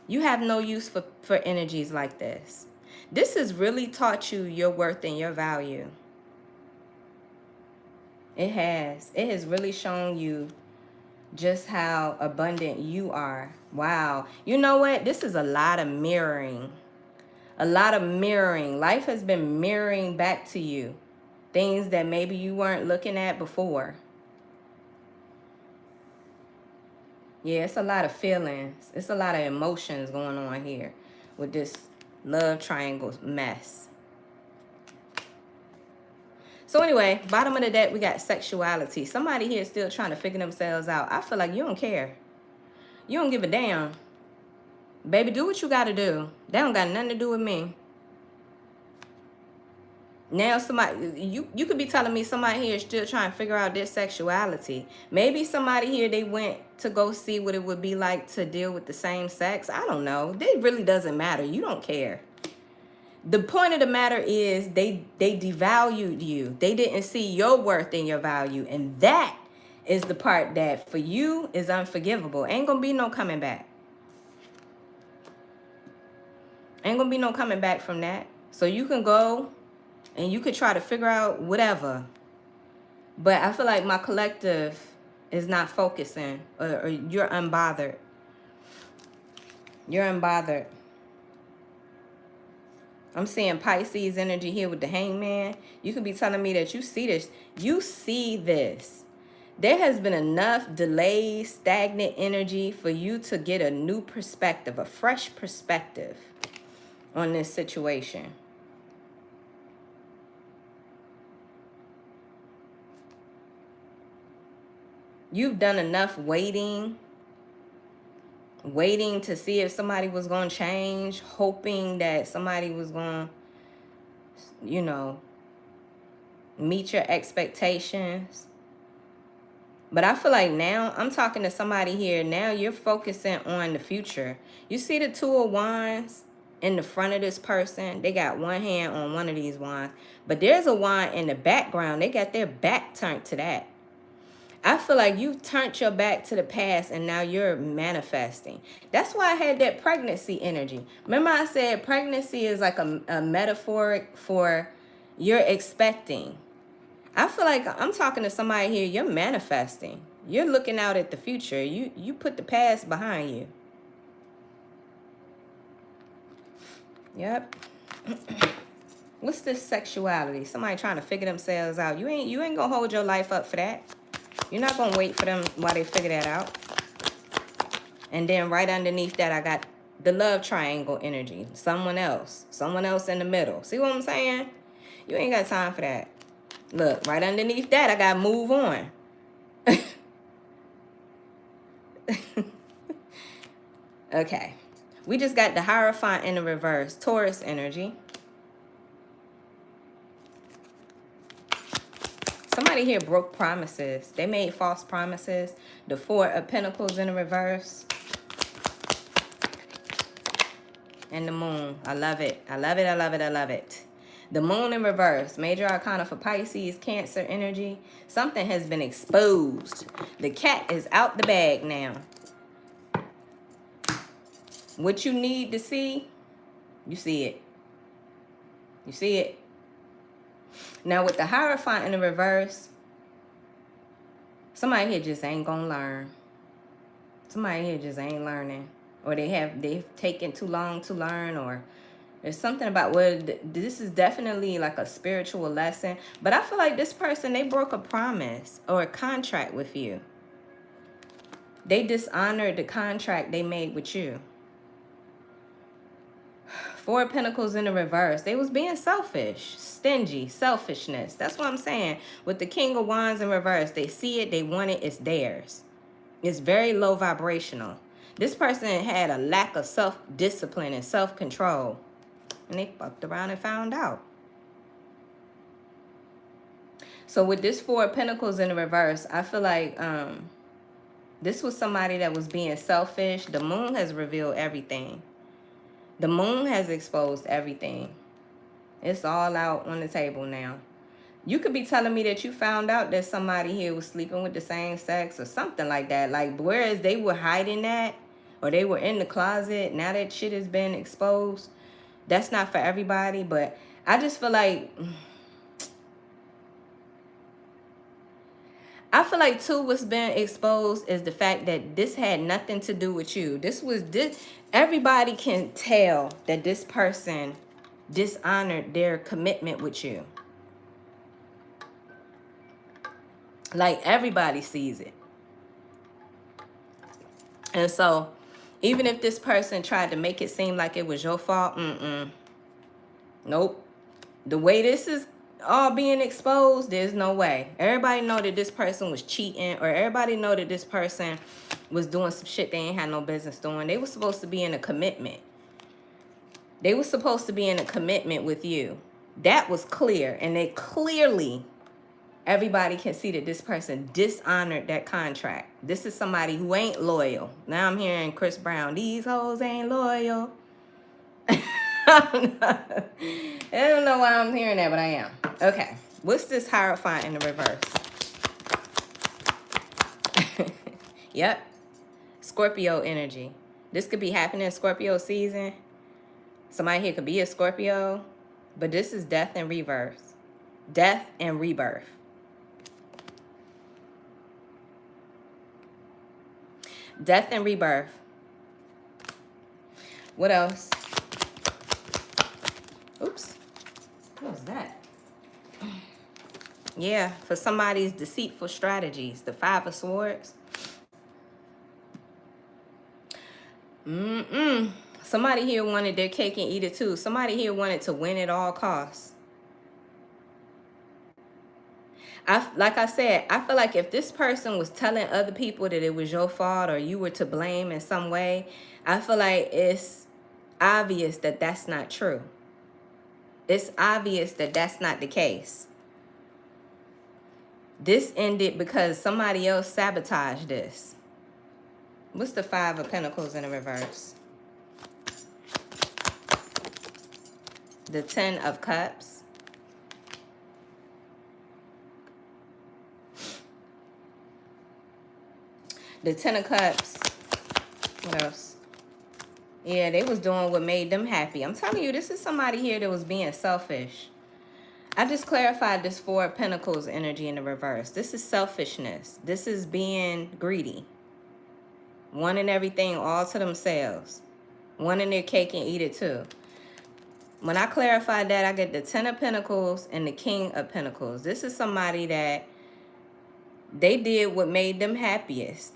You have no use for energies like this. This has really taught you your worth and your value. It has. It has really shown you just how abundant you are. Wow. You know what? This is a lot of mirroring. A lot of mirroring. Life has been mirroring back to you things that maybe you weren't looking at before. Yeah, it's a lot of feelings. It's a lot of emotions going on here with this love triangle mess. So anyway, bottom of the deck, we got sexuality. Somebody here is still trying to figure themselves out. I feel like you don't care. You don't give a damn. Baby, do what you got to do. That don't got nothing to do with me. Now somebody, you could be telling me somebody here is still trying to figure out their sexuality. Maybe somebody here, they went to go see what it would be like to deal with the same sex. I don't know. It really doesn't matter. You don't care. The point of the matter is they devalued you. They didn't see your worth and your value. And that is the part that for you is unforgivable. Ain't gonna be no coming back. Ain't gonna be no coming back from that. So you can go and you could try to figure out whatever. But I feel like my collective is not focusing, or you're unbothered. You're unbothered. I'm seeing Pisces energy here with the Hangman. You could be telling me that you see this. You see this. There has been enough delayed, stagnant energy for you to get a new perspective, a fresh perspective on this situation. You've done enough waiting to see if somebody was going to change, hoping that somebody was going to, you know, meet your expectations. But I feel like now, I'm talking to somebody here, now you're focusing on the future. You see the Two of Wands in the front of this person? They got one hand on one of these wands. But there's a wand in the background. They got their back turned to that. I feel like you've turned your back to the past and now you're manifesting. That's why I had that pregnancy energy. Remember I said pregnancy is like a metaphor for you're expecting. I feel like I'm talking to somebody here, you're manifesting. You're looking out at the future. You put the past behind you. Yep. What's this sexuality? Somebody trying to figure themselves out. You ain't gonna hold your life up for that. You're not going to wait for them while they figure that out. And then right underneath that, I got the love triangle energy. Someone else in the middle. See what I'm saying? You ain't got time for that. Look, right underneath that, I got move on. Okay. We just got the Hierophant in the reverse. Taurus energy. Somebody here broke promises. They made false promises. The Four of Pentacles in the reverse. And the Moon. I love it. I love it. I love it. I love it. The Moon in reverse. Major Arcana for Pisces. Cancer energy. Something has been exposed. The cat is out the bag now. What you need to see, you see it. You see it. Now, with the Hierophant in the reverse, somebody here just ain't gonna learn. Somebody here just ain't learning. Or they've taken too long to learn, or there's something about this is definitely like a spiritual lesson. But I feel like this person, they broke a promise or a contract with you. They dishonored the contract they made with you. Four of Pentacles in the reverse. They was being selfish, stingy, selfishness. That's what I'm saying. With the King of Wands in reverse, they see it, they want it, it's theirs. It's very low vibrational. This person had a lack of self-discipline and self-control. And they fucked around and found out. So with this Four of Pentacles in the reverse, I feel like this was somebody that was being selfish. The Moon has revealed everything. The Moon has exposed everything. It's all out on the table now. You could be telling me that you found out that somebody here was sleeping with the same sex or something like that. Like, whereas they were hiding that or they were in the closet, now that shit has been exposed. That's not for everybody, but I just feel like... I feel like too what's been exposed is the fact that this had nothing to do with you. Everybody can tell that this person dishonored their commitment with you. Like, everybody sees it. And so, even if this person tried to make it seem like it was your fault, nope. The way this is all being exposed, there's no way. Everybody know that this person was cheating, or everybody know that this person was doing some shit they ain't had no business doing. They were supposed to be in a commitment. They were supposed to be in a commitment with you. That was clear. And they clearly, everybody can see that this person dishonored that contract. This is somebody who ain't loyal. Now I'm hearing Chris Brown, these hoes ain't loyal. I don't know why I'm hearing that, but I am. Okay. What's this Hierophant in the reverse? Yep. Scorpio energy. This could be happening in Scorpio season. Somebody here could be a Scorpio, but this is death and reverse. Death and rebirth. Death and rebirth. What else? Oops. What was that? Yeah, for somebody's deceitful strategies. The Five of Swords. Somebody here wanted their cake and eat it too. Somebody here wanted to win at all costs. Like I said, I feel like if this person was telling other people that it was your fault or you were to blame in some way, I feel like it's obvious that that's not true. It's obvious that that's not the case. This ended because somebody else sabotaged this. What's the Five of Pentacles in the reverse? The Ten of Cups. The Ten of Cups. What else? Yeah, they was doing what made them happy. I'm telling you, this is somebody here that was being selfish. I just clarified this Four of Pentacles energy in the reverse. This is selfishness. This is being greedy. Wanting everything all to themselves. Wanting their cake and eat it too. When I clarify that, I get the Ten of Pentacles and the King of Pentacles. This is somebody that they did what made them happiest,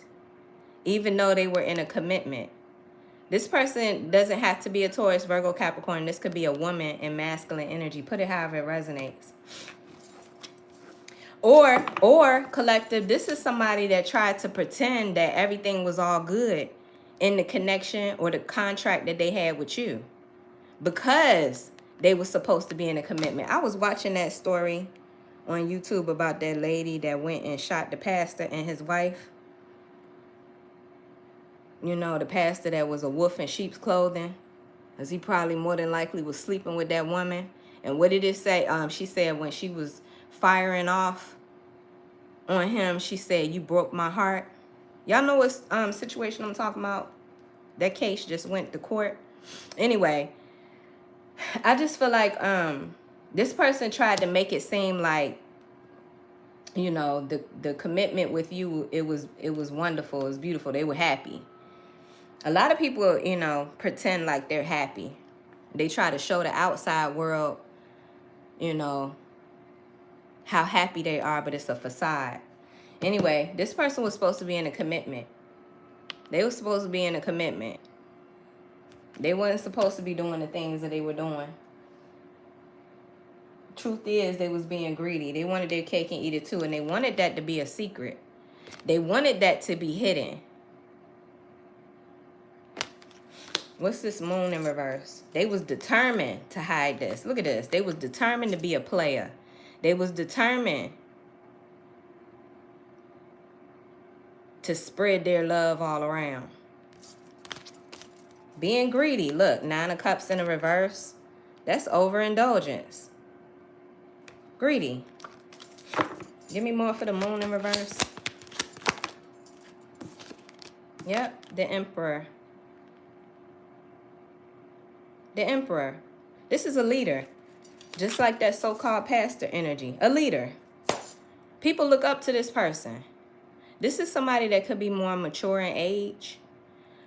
even though they were in a commitment. This person doesn't have to be a Taurus, Virgo, Capricorn. This could be a woman in masculine energy. Put it however it resonates. Or collective, this is somebody that tried to pretend that everything was all good in the connection or the contract that they had with you, because they were supposed to be in a commitment. I was watching that story on YouTube about that lady that went and shot the pastor and his wife. You know, the pastor that was a wolf in sheep's clothing, because he probably more than likely was sleeping with that woman. And what did it say? She said when she was firing off on him, she said, "You broke my heart." Y'all know what situation I'm talking about? That case just went to court. Anyway, I just feel like this person tried to make it seem like, you know, the commitment with you, it was wonderful, it was beautiful, they were happy. A lot of people, you know, pretend like they're happy. They try to show the outside world, you know, how happy they are, but it's a facade. Anyway, this person was supposed to be in a commitment. They were supposed to be in a commitment. They weren't supposed to be doing the things that they were doing. Truth is, they was being greedy. They wanted their cake and eat it too, and they wanted that to be a secret. They wanted that to be hidden. What's this Moon in reverse? They was determined to hide this. Look at this. They was determined to be a player. They was determined to spread their love all around. Being greedy. Look, Nine of Cups in the reverse. That's overindulgence. Greedy. Give me more for the Moon in reverse. Yep, the Emperor. The Emperor. This is a leader. Just like that so-called pastor energy. A leader. People look up to this person. This is somebody that could be more mature in age.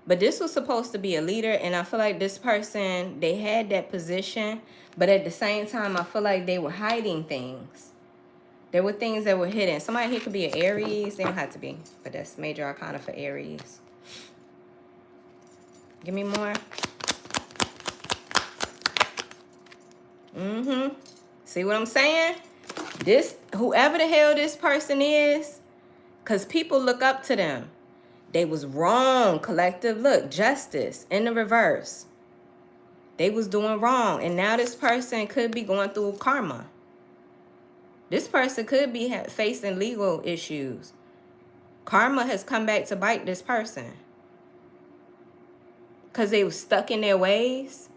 But this was supposed to be a leader. And I feel like this person, they had that position. But at the same time, I feel like they were hiding things. There were things that were hidden. Somebody here could be an Aries. They don't have to be. But that's major arcana for Aries. Give me more. See what I'm saying? This, whoever the hell this person is, because people look up to them. They was wrong, collective. Look, justice in the reverse. They was doing wrong. And now this person could be going through karma. This person could be facing legal issues. Karma has come back to bite this person. Because they were stuck in their ways.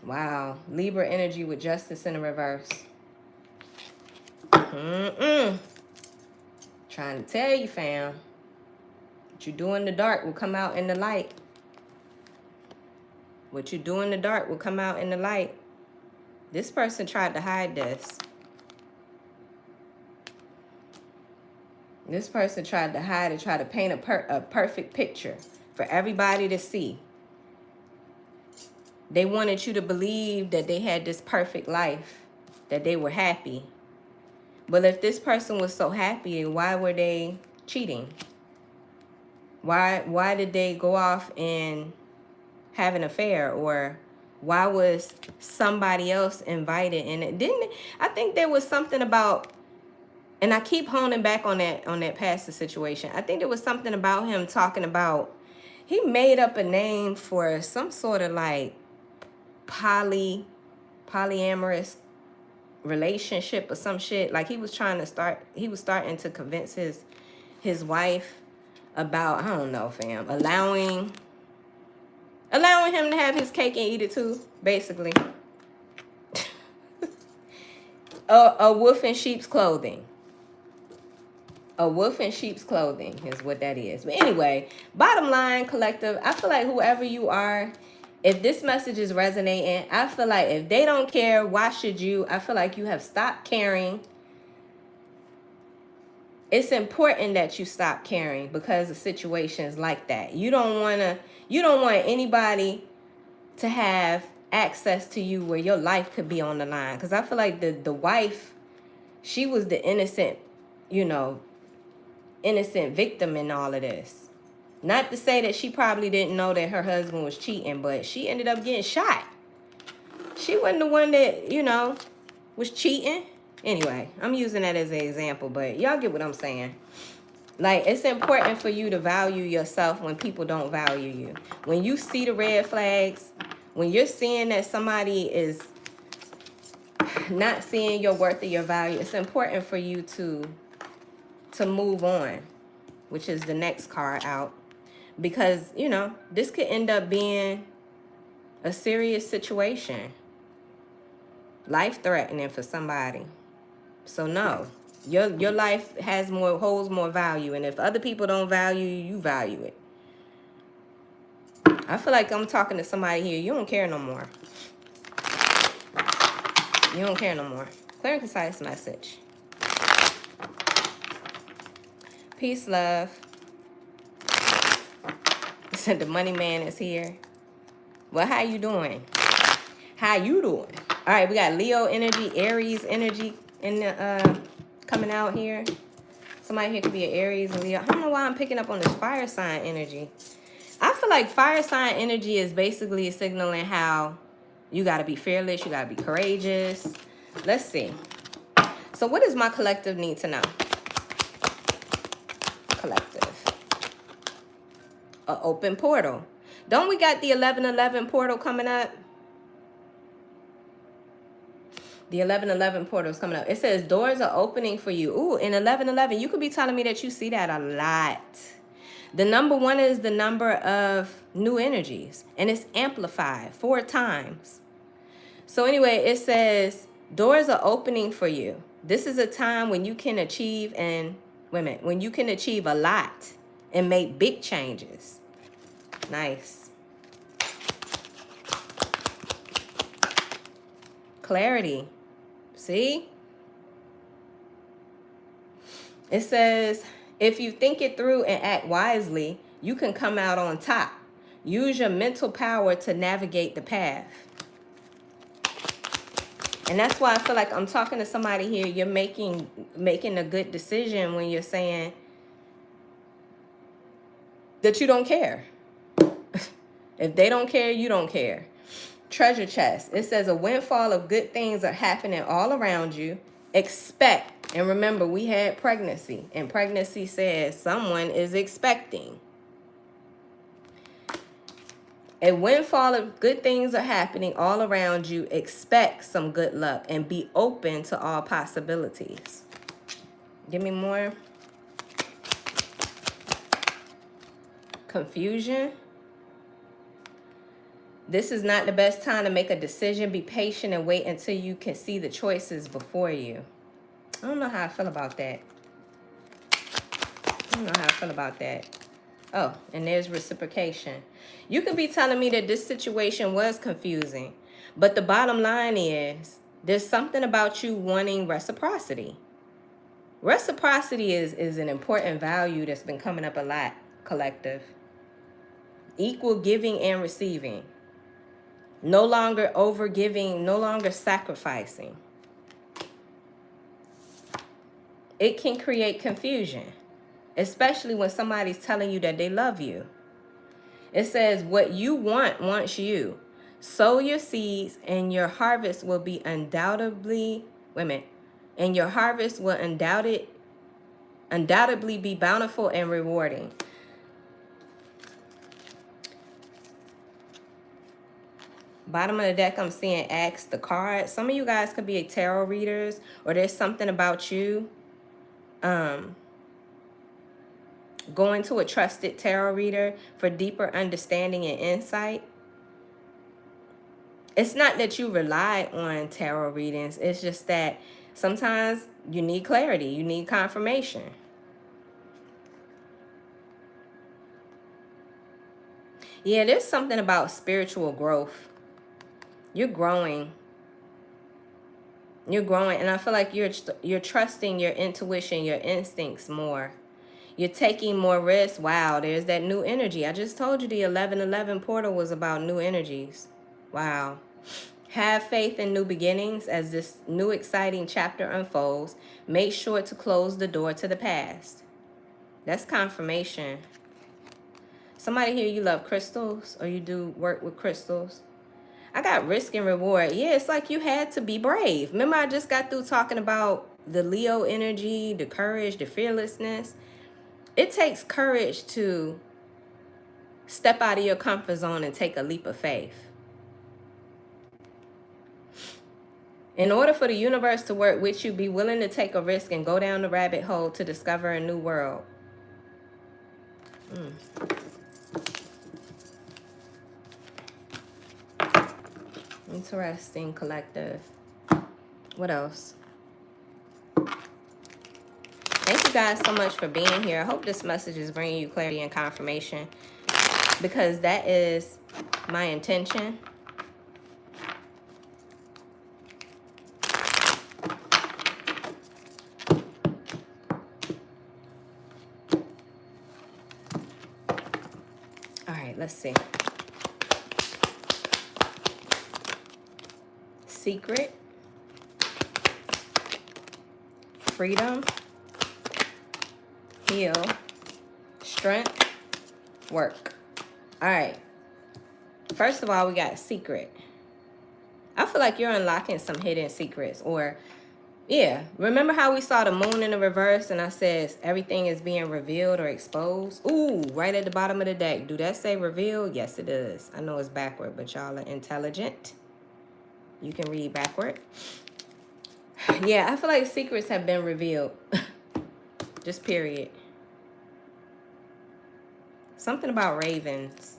Wow. Libra energy with justice in the reverse. Trying to tell you, fam. What you do in the dark will come out in the light. What you do in the dark will come out in the light. This person tried to hide this. This person tried to hide and try to paint a perfect picture for everybody to see. They wanted you to believe that they had this perfect life, that they were happy. But if this person was so happy, why were they cheating? Why did they go off and have an affair? Or why was somebody else invited? And it didn't, I think there was something about, and I keep honing back on that pastor situation. I think there was something about him talking about, he made up a name for some sort of like polyamorous relationship or some shit. Like he was starting to convince his wife about, I don't know, fam, allowing him to have his cake and eat it too, basically. A wolf in sheep's clothing. A wolf in sheep's clothing is what that is. But anyway, bottom line, collective, I feel like whoever you are, if this message is resonating, I feel like if they don't care, why should you? I feel like you have stopped caring. It's important that you stop caring because of situations like that. You don't want anybody to have access to you where your life could be on the line. Because I feel like the wife, she was the innocent, innocent victim in all of this. Not to say that she probably didn't know that her husband was cheating, but she ended up getting shot. She wasn't the one that, was cheating. Anyway, I'm using that as an example, but y'all get what I'm saying. Like, it's important for you to value yourself when people don't value you. When you see the red flags, when you're seeing that somebody is not seeing your worth or your value, it's important for you to move on, which is the next card out. Because, this could end up being a serious situation. Life-threatening for somebody. So no, your life holds more value. And if other people don't value you, you value it. I feel like I'm talking to somebody here. You don't care no more. You don't care no more. Clear and concise message. Peace, love. Said the money man is here. Well, how you doing? How you doing? All right, we got Leo energy, Aries energy in the coming out here. Somebody here could be an Aries and Leo. I don't know why I'm picking up on this fire sign energy. I feel like fire sign energy is basically signaling how you got to be fearless, you got to be courageous. Let's see. So what does my collective need to know? Collective. An open portal. Don't we got the 1111 portal coming up? The 1111 portal is coming up. It says doors are opening for you. Ooh, in 1111, you could be telling me that you see that a lot. The number 1 is the number of new energies, and it's amplified 4 times. So anyway, it says doors are opening for you. This is a time when you can achieve when you can achieve a lot and make big changes. Nice. Clarity. See? It says, if you think it through and act wisely, you can come out on top. Use your mental power to navigate the path. And that's why I feel like I'm talking to somebody here. You're making a good decision when you're saying that you don't care. If they don't care, you don't care. Treasure chest. It says a windfall of good things are happening all around you. Expect. And remember, we had pregnancy. And pregnancy says someone is expecting. A windfall of good things are happening all around you. Expect some good luck and be open to all possibilities. Give me more. Confusion. This is not the best time to make a decision. Be patient and wait until you can see the choices before you. I don't know how I feel about that. I don't know how I feel about that. Oh, and there's reciprocation. You could be telling me that this situation was confusing, but the bottom line is there's something about you wanting reciprocity. Reciprocity is an important value that's been coming up a lot, collective. Equal giving and receiving. No longer over giving, no longer sacrificing. It can create confusion, especially when somebody's telling you that they love you. It says what you want wants you. Sow your seeds and your harvest will be undoubtedly, and your harvest will undoubtedly be bountiful and rewarding. Bottom of the deck, I'm seeing ask the card. Some of you guys could be tarot readers, or there's something about you going to a trusted tarot reader for deeper understanding and insight. It's not that you rely on tarot readings. It's just that sometimes you need clarity. You need confirmation. Yeah, there's something about spiritual growth. You're growing. You're growing, and I feel like you're trusting your intuition, your instincts more. You're taking more risks. Wow, there's that new energy. I just told you the 1111 portal was about new energies. Wow. Have faith in new beginnings as this new exciting chapter unfolds. Make sure to close the door to the past. That's confirmation. Somebody here, you love crystals or you do work with crystals. I got risk and reward. Yeah, it's like you had to be brave. Remember, I just got through talking about the Leo energy, the courage, the fearlessness. It takes courage to step out of your comfort zone and take a leap of faith. In order for the universe to work with you, be willing to take a risk and go down the rabbit hole to discover a new world. Interesting, collective. What else? Thank you guys so much for being here. I hope this message is bringing you clarity and confirmation, because that is my intention. All right, let's see. Secret. Freedom. Heal. Strength. Work. All right. First of all, we got secret. I feel like you're unlocking some hidden secrets, or yeah. Remember how we saw the moon in the reverse and I said everything is being revealed or exposed? Ooh, right at the bottom of the deck. Do that say revealed? Yes, it does. I know it's backward, but y'all are intelligent. You can read backward. Yeah, I feel like secrets have been revealed. Just period. Something about ravens.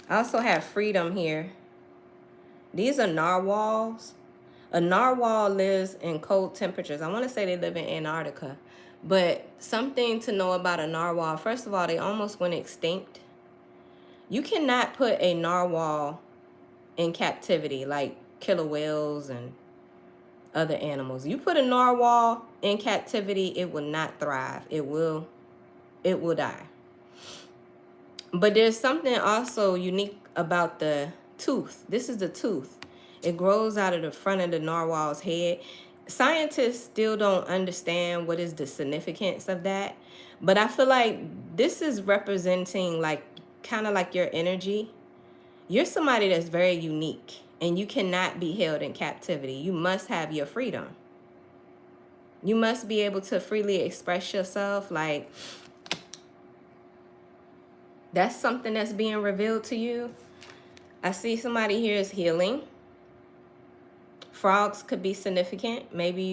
I also have freedom here. These are narwhals. A narwhal lives in cold temperatures. I want to say they live in Antarctica. But something to know about a narwhal. First of all, they almost went extinct. You cannot put a narwhal in captivity like killer whales and other animals. You put a narwhal in captivity, it will not thrive. It will die. But there's something also unique about the tooth. This is the tooth. It grows out of the front of the narwhal's head. Scientists still don't understand what is the significance of that. But I feel like this is representing like kind of like your energy. You're somebody that's very unique and you cannot be held in captivity. You must have your freedom. You must be able to freely express yourself. Like, that's something that's being revealed to you. I see somebody here is healing. Frogs could be significant. Maybe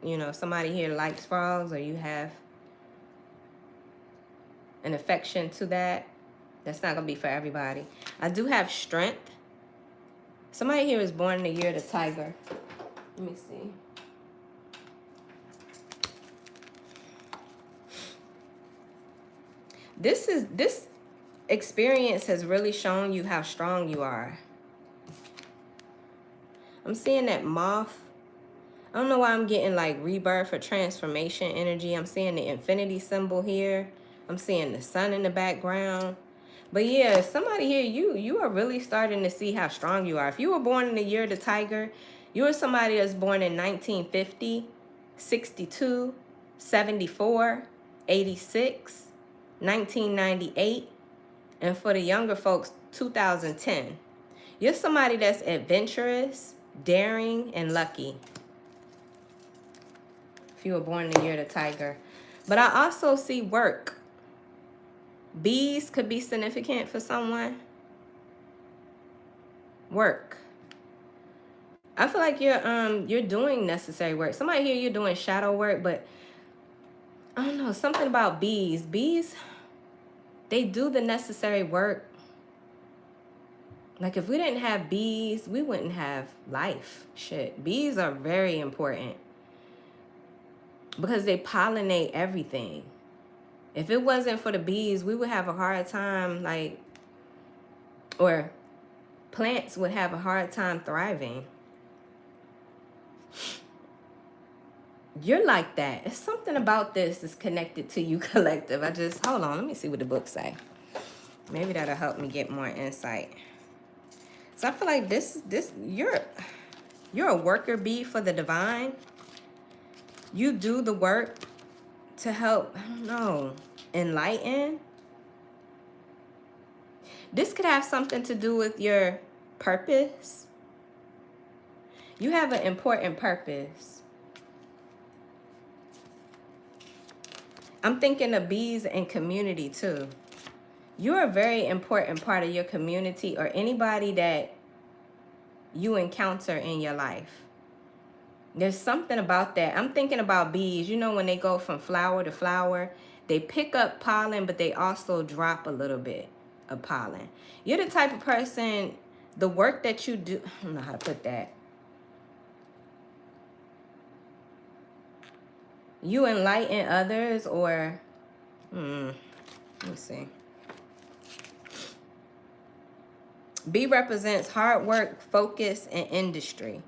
you know, somebody here likes frogs, or you have an affection to that. That's not going to be for everybody. I do have strength. Somebody here was born in the year of the tiger. Let me see. This experience has really shown you how strong you are. I'm seeing that moth. I don't know why I'm getting like rebirth or transformation energy. I'm seeing the infinity symbol here. I'm seeing the sun in the background. But yeah, somebody here, you are really starting to see how strong you are. If you were born in the year of the tiger, you are somebody that's born in 1950, 62, 74, 86, 1998, and for the younger folks, 2010. You're somebody that's adventurous, daring, and lucky. If you were born in the year of the tiger. But I also see work. Bees could be significant for someone. Work. I feel like you're doing necessary work. Somebody here, you're doing shadow work, but I don't know, something about bees. Bees, they do the necessary work. Like if we didn't have bees, we wouldn't have life. Shit. Bees are very important because they pollinate everything. If it wasn't for the bees, we would have a hard time, like, or plants would have a hard time thriving. You're like that. It's something about this that's connected to you, collective. Hold on, let me see what the book say. Maybe that'll help me get more insight. So I feel like you're a worker bee for the divine. You do the work to help, I don't know, enlighten. This could have something to do with your purpose. You have an important purpose. I'm thinking of bees and community too. You're a very important part of your community or anybody that you encounter in your life. There's something about that. I'm thinking about bees. You know, when they go from flower to flower, they pick up pollen, but they also drop a little bit of pollen. You're the type of person, the work that you do, I don't know how to put that. You enlighten others, or, let me see. B represents hard work, focus, and industry.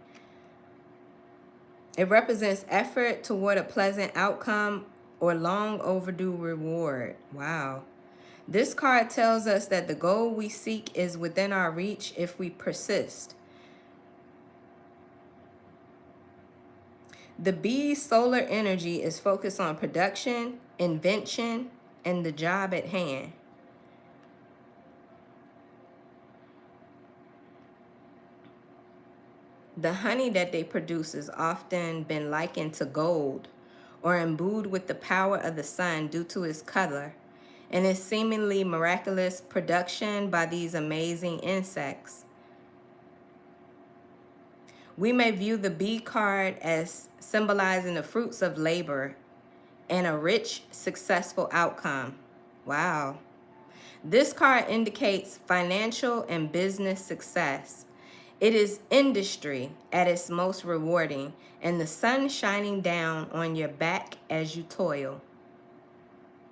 It represents effort toward a pleasant outcome or long overdue reward. Wow. This card tells us that the goal we seek is within our reach if we persist. The bee's solar energy is focused on production, invention, and the job at hand. The honey that they produce has often been likened to gold or imbued with the power of the sun due to its color and its seemingly miraculous production by these amazing insects. We may view the bee card as symbolizing the fruits of labor and a rich, successful outcome. Wow. This card indicates financial and business success. It is industry at its most rewarding and the sun shining down on your back as you toil.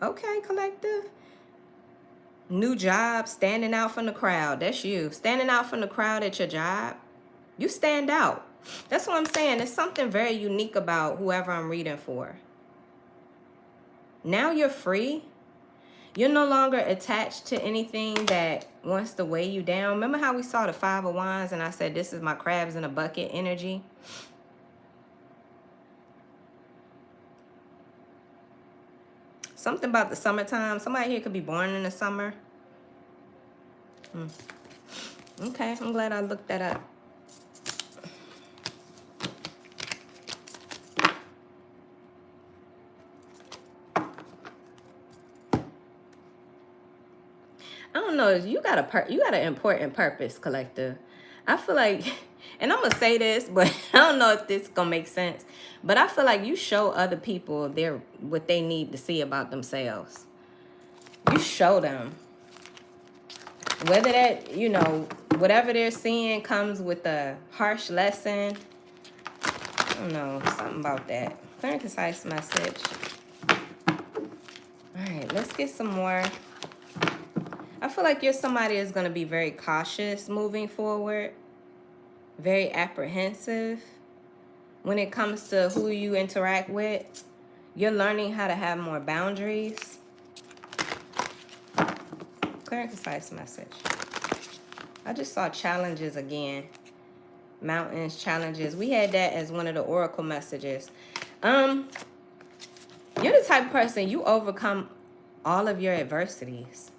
Okay, collective. New job, standing out from the crowd. That's you. Standing out from the crowd at your job. You stand out. That's what I'm saying. There's something very unique about whoever I'm reading for. Now you're free. You're no longer attached to anything that wants to weigh you down. Remember how we saw the Five of Wands and I said, this is my crabs in a bucket energy? Something about the summertime. Somebody here could be born in the summer. Okay, I'm glad I looked that up. I don't know. You got an important purpose, collective. I feel like, and I'm gonna say this, but I don't know if this gonna make sense. But I feel like you show other people what they need to see about themselves. You show them, whether that, you know, whatever they're seeing comes with a harsh lesson. I don't know, something about that. Clear and concise message. All right, let's get some more. I feel like you're somebody that's going to be very cautious moving forward, very apprehensive when it comes to who you interact with. You're learning how to have more boundaries. Clear and concise message. I just saw challenges again. Mountains, challenges. We had that as one of the oracle messages. You're the type of person, you overcome all of your adversities.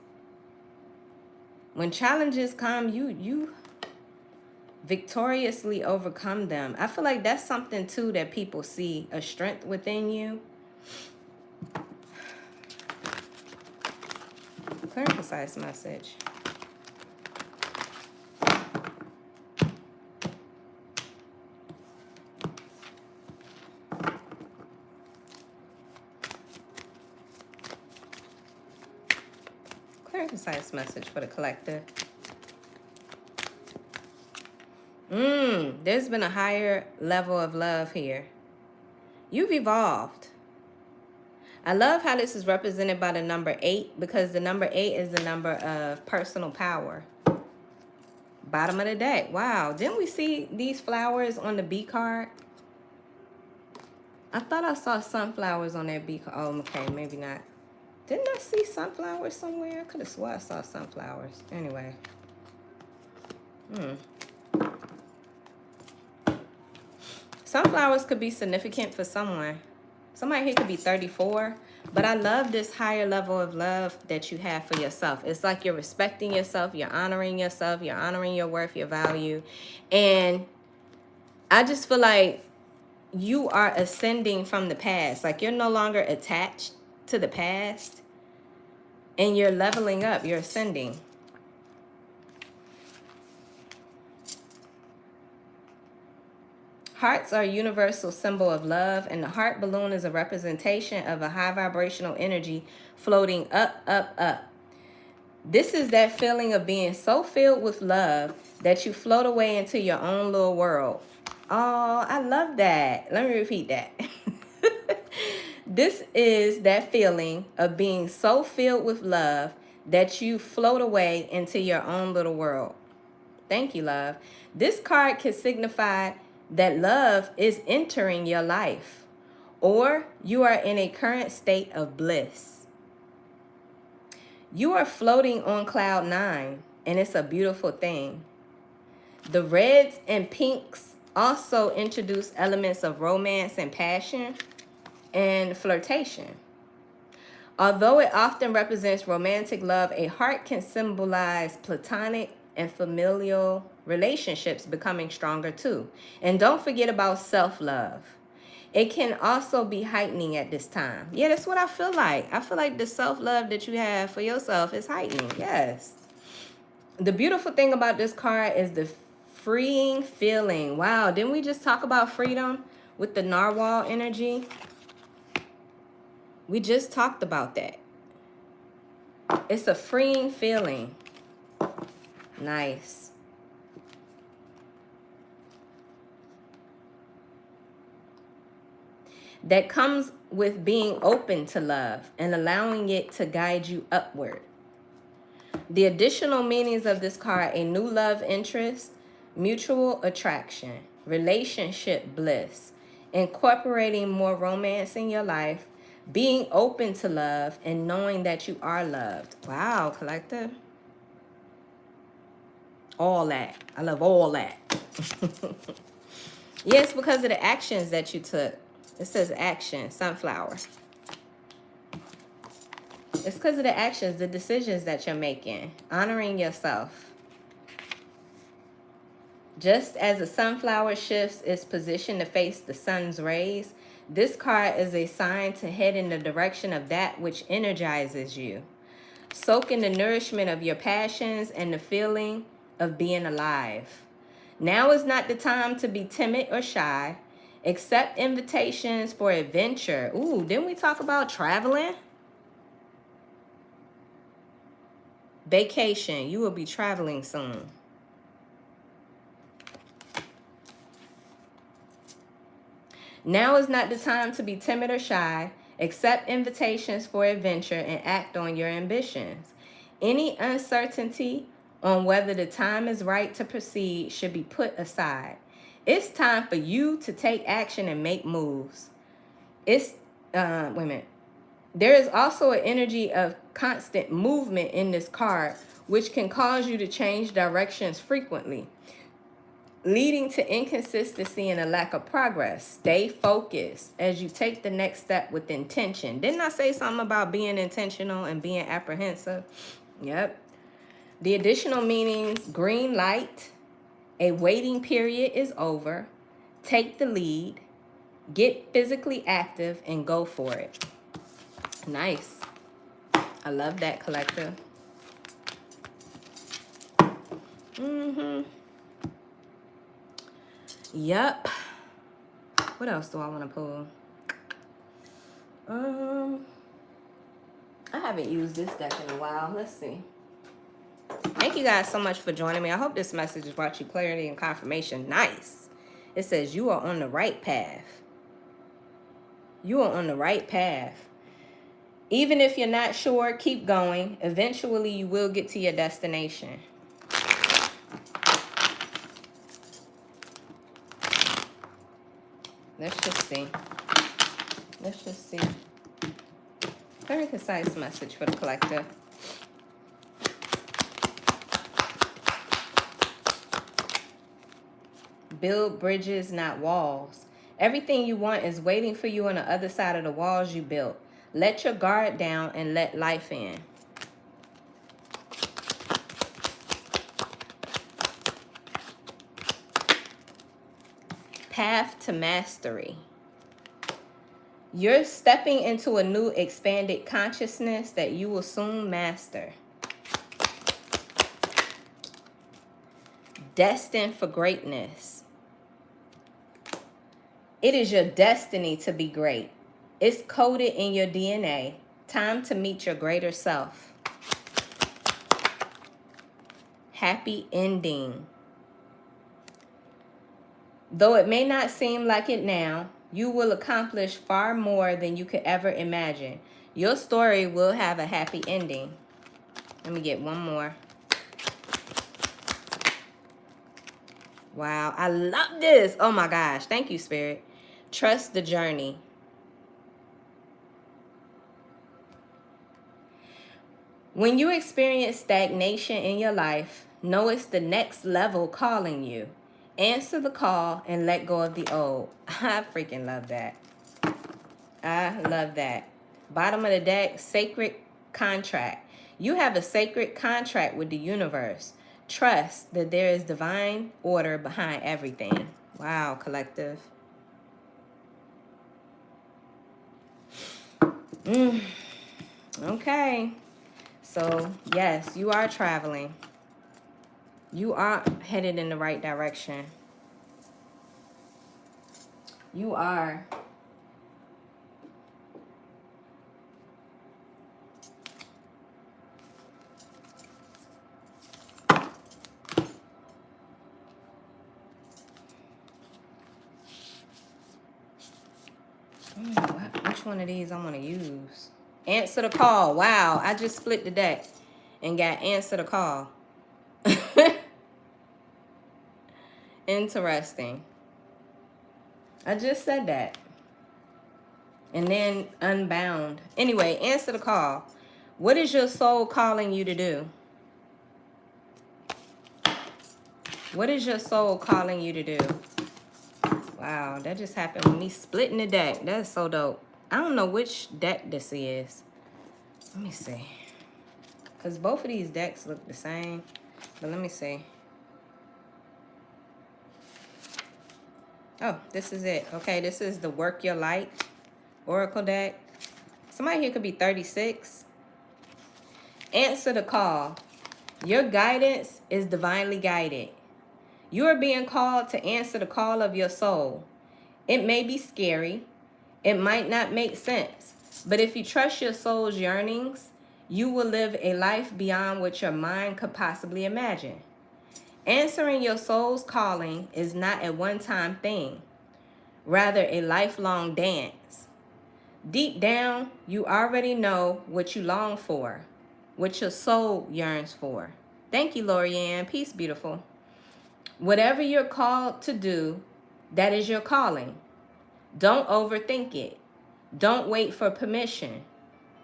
When challenges come, you victoriously overcome them. I feel like that's something too that people see, a strength within you. Clear and concise message. Clear and concise message for the collective. There's been a higher level of love here. You've evolved. I love how this is represented by the number 8, because the number 8 is the number of personal power. Bottom of the deck. Wow. Didn't we see these flowers on the B card? I thought I saw sunflowers on that B card. Oh, okay. Maybe not. Didn't I see sunflowers somewhere? I could have swore I saw sunflowers. Anyway. Sunflowers could be significant for someone. Somebody here could be 34. But I love this higher level of love that you have for yourself. It's like you're respecting yourself. You're honoring yourself. You're honoring your worth, your value. And I just feel like you are ascending from the past. Like you're no longer attached to the past. And you're leveling up. You're ascending. Hearts are a universal symbol of love, and the heart balloon is a representation of a high vibrational energy floating up, up, up. This is that feeling of being so filled with love that you float away into your own little world. Oh, I love that. Let me repeat that. This is that feeling of being so filled with love that you float away into your own little world. Thank you, love. This card can signify that love is entering your life, or you are in a current state of bliss. You are floating on cloud 9, and it's a beautiful thing. The reds and pinks also introduce elements of romance and passion and flirtation. Although it often represents romantic love, a heart can symbolize platonic and familial relationships becoming stronger too. And don't forget about self-love. It can also be heightening at this time. Yeah, that's what I feel like. I feel like the self-love that you have for yourself is heightening. Yes. The beautiful thing about this card is the freeing feeling. Wow, didn't we just talk about freedom with the narwhal energy? We just talked about that. It's a freeing feeling. Nice. That comes with being open to love and allowing it to guide you upward. The additional meanings of this card: a new love interest, mutual attraction, relationship bliss, incorporating more romance in your life, being open to love, and knowing that you are loved. Wow, collective. All that. I love all that. Yes, because of the actions that you took. It says action, sunflower. It's because of the actions, the decisions that you're making. Honoring yourself. Just as a sunflower shifts its position to face the sun's rays, this card is a sign to head in the direction of that which energizes you. Soak in the nourishment of your passions and the feeling of being alive. Now is not the time to be timid or shy. Accept invitations for adventure. Ooh, didn't we talk about traveling? Vacation. You will be traveling soon. Now is not the time to be timid or shy. Accept invitations for adventure and act on your ambitions. Any uncertainty on whether the time is right to proceed should be put aside. It's time for you to take action and make moves. Wait a minute. There is also an energy of constant movement in this card, which can cause you to change directions frequently, leading to inconsistency and a lack of progress. Stay focused as you take the next step with intention. Didn't I say something about being intentional and being apprehensive? Yep. The additional meanings: green light, a waiting period is over, take the lead, get physically active, and go for it. Nice. I love that, collective. Yep. What else do I want to pull? I haven't used this deck in a while. Let's see. Thank you guys so much for joining me. I hope this message has brought you clarity and confirmation. Nice. It says you are on the right path. You are on the right path. Even if you're not sure, keep going. Eventually, you will get to your destination. Let's just see. Let's just see. Very concise message for the collector. Build bridges, not walls. Everything you want is waiting for you on the other side of the walls you built. Let your guard down and let life in. Path to mastery. You're stepping into a new expanded consciousness that you will soon master. Destined for greatness. It is your destiny to be great. It's coded in your DNA. Time to meet your greater self. Happy ending. Though it may not seem like it now, you will accomplish far more than you could ever imagine. Your story will have a happy ending. Let me get one more. Wow, I love this. Oh my gosh. Thank you, Spirit. Trust the journey. When you experience stagnation in your life, know it's the next level calling you. Answer the call and let go of the old. I freaking love that. I love that. Bottom of the deck, sacred contract. You have a sacred contract with the universe. Trust that there is divine order behind everything. Wow, collective. Okay. So, yes, you are traveling. You are headed in the right direction. You are. Which one of these I'm going to use? Answer the call. Wow, I just split the deck and got answer the call. Interesting. I just said that. And then unbound. Anyway, answer the call. What is your soul calling you to do? What is your soul calling you to do? Wow, that just happened with me splitting the deck. That's so dope. I don't know which deck this is. Let me see. Because both of these decks look the same. But let me see. Oh, this is it. Okay, this is the Work Your Light Oracle deck. Somebody here could be 36. Answer the call. Your guidance is divinely guided. You are being called to answer the call of your soul. It may be scary. It might not make sense. But if you trust your soul's yearnings, you will live a life beyond what your mind could possibly imagine. Answering your soul's calling is not a one-time thing, rather a lifelong dance. Deep down, you already know what you long for, what your soul yearns for. Thank you, Lorianne. Peace, beautiful. Whatever you're called to do, that is your calling. Don't overthink it. Don't wait for permission.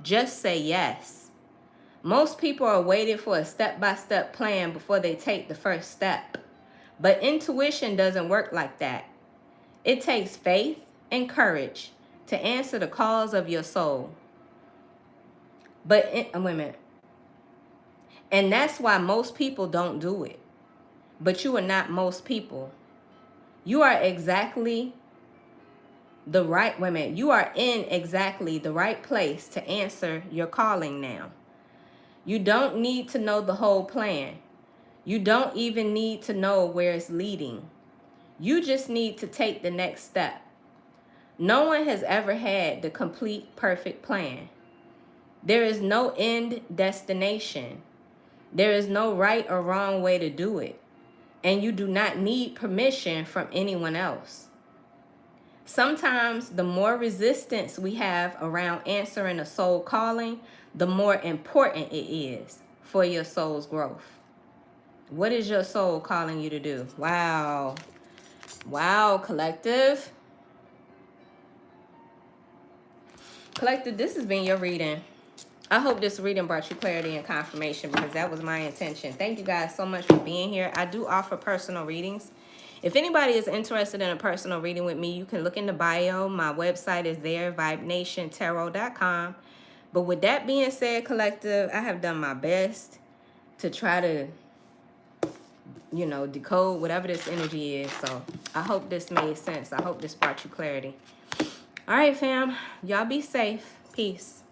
Just say yes. Most people are waiting for a step-by-step plan before they take the first step. But intuition doesn't work like that. It takes faith and courage to answer the calls of your soul. Wait a minute. And that's why most people don't do it. But you are not most people. You are exactly the right women. You are in exactly the right place to answer your calling now. You don't need to know the whole plan. You don't even need to know where it's leading. You just need to take the next step. No one has ever had the complete perfect plan. There is no end destination. There is no right or wrong way to do it. And you do not need permission from anyone else. Sometimes the more resistance we have around answering a soul calling, the more important it is for your soul's growth. What is your soul calling you to do? Wow. Wow, collective. Collective, this has been your reading. I hope this reading brought you clarity and confirmation, because that was my intention. Thank you guys so much for being here. I do offer personal readings. If anybody is interested in a personal reading with me, you can look in the bio. My website is there, vibenationtarot.com. But with that being said, collective, I have done my best to try to, you know, decode whatever this energy is. So I hope this made sense. I hope this brought you clarity. All right, fam. Y'all be safe. Peace.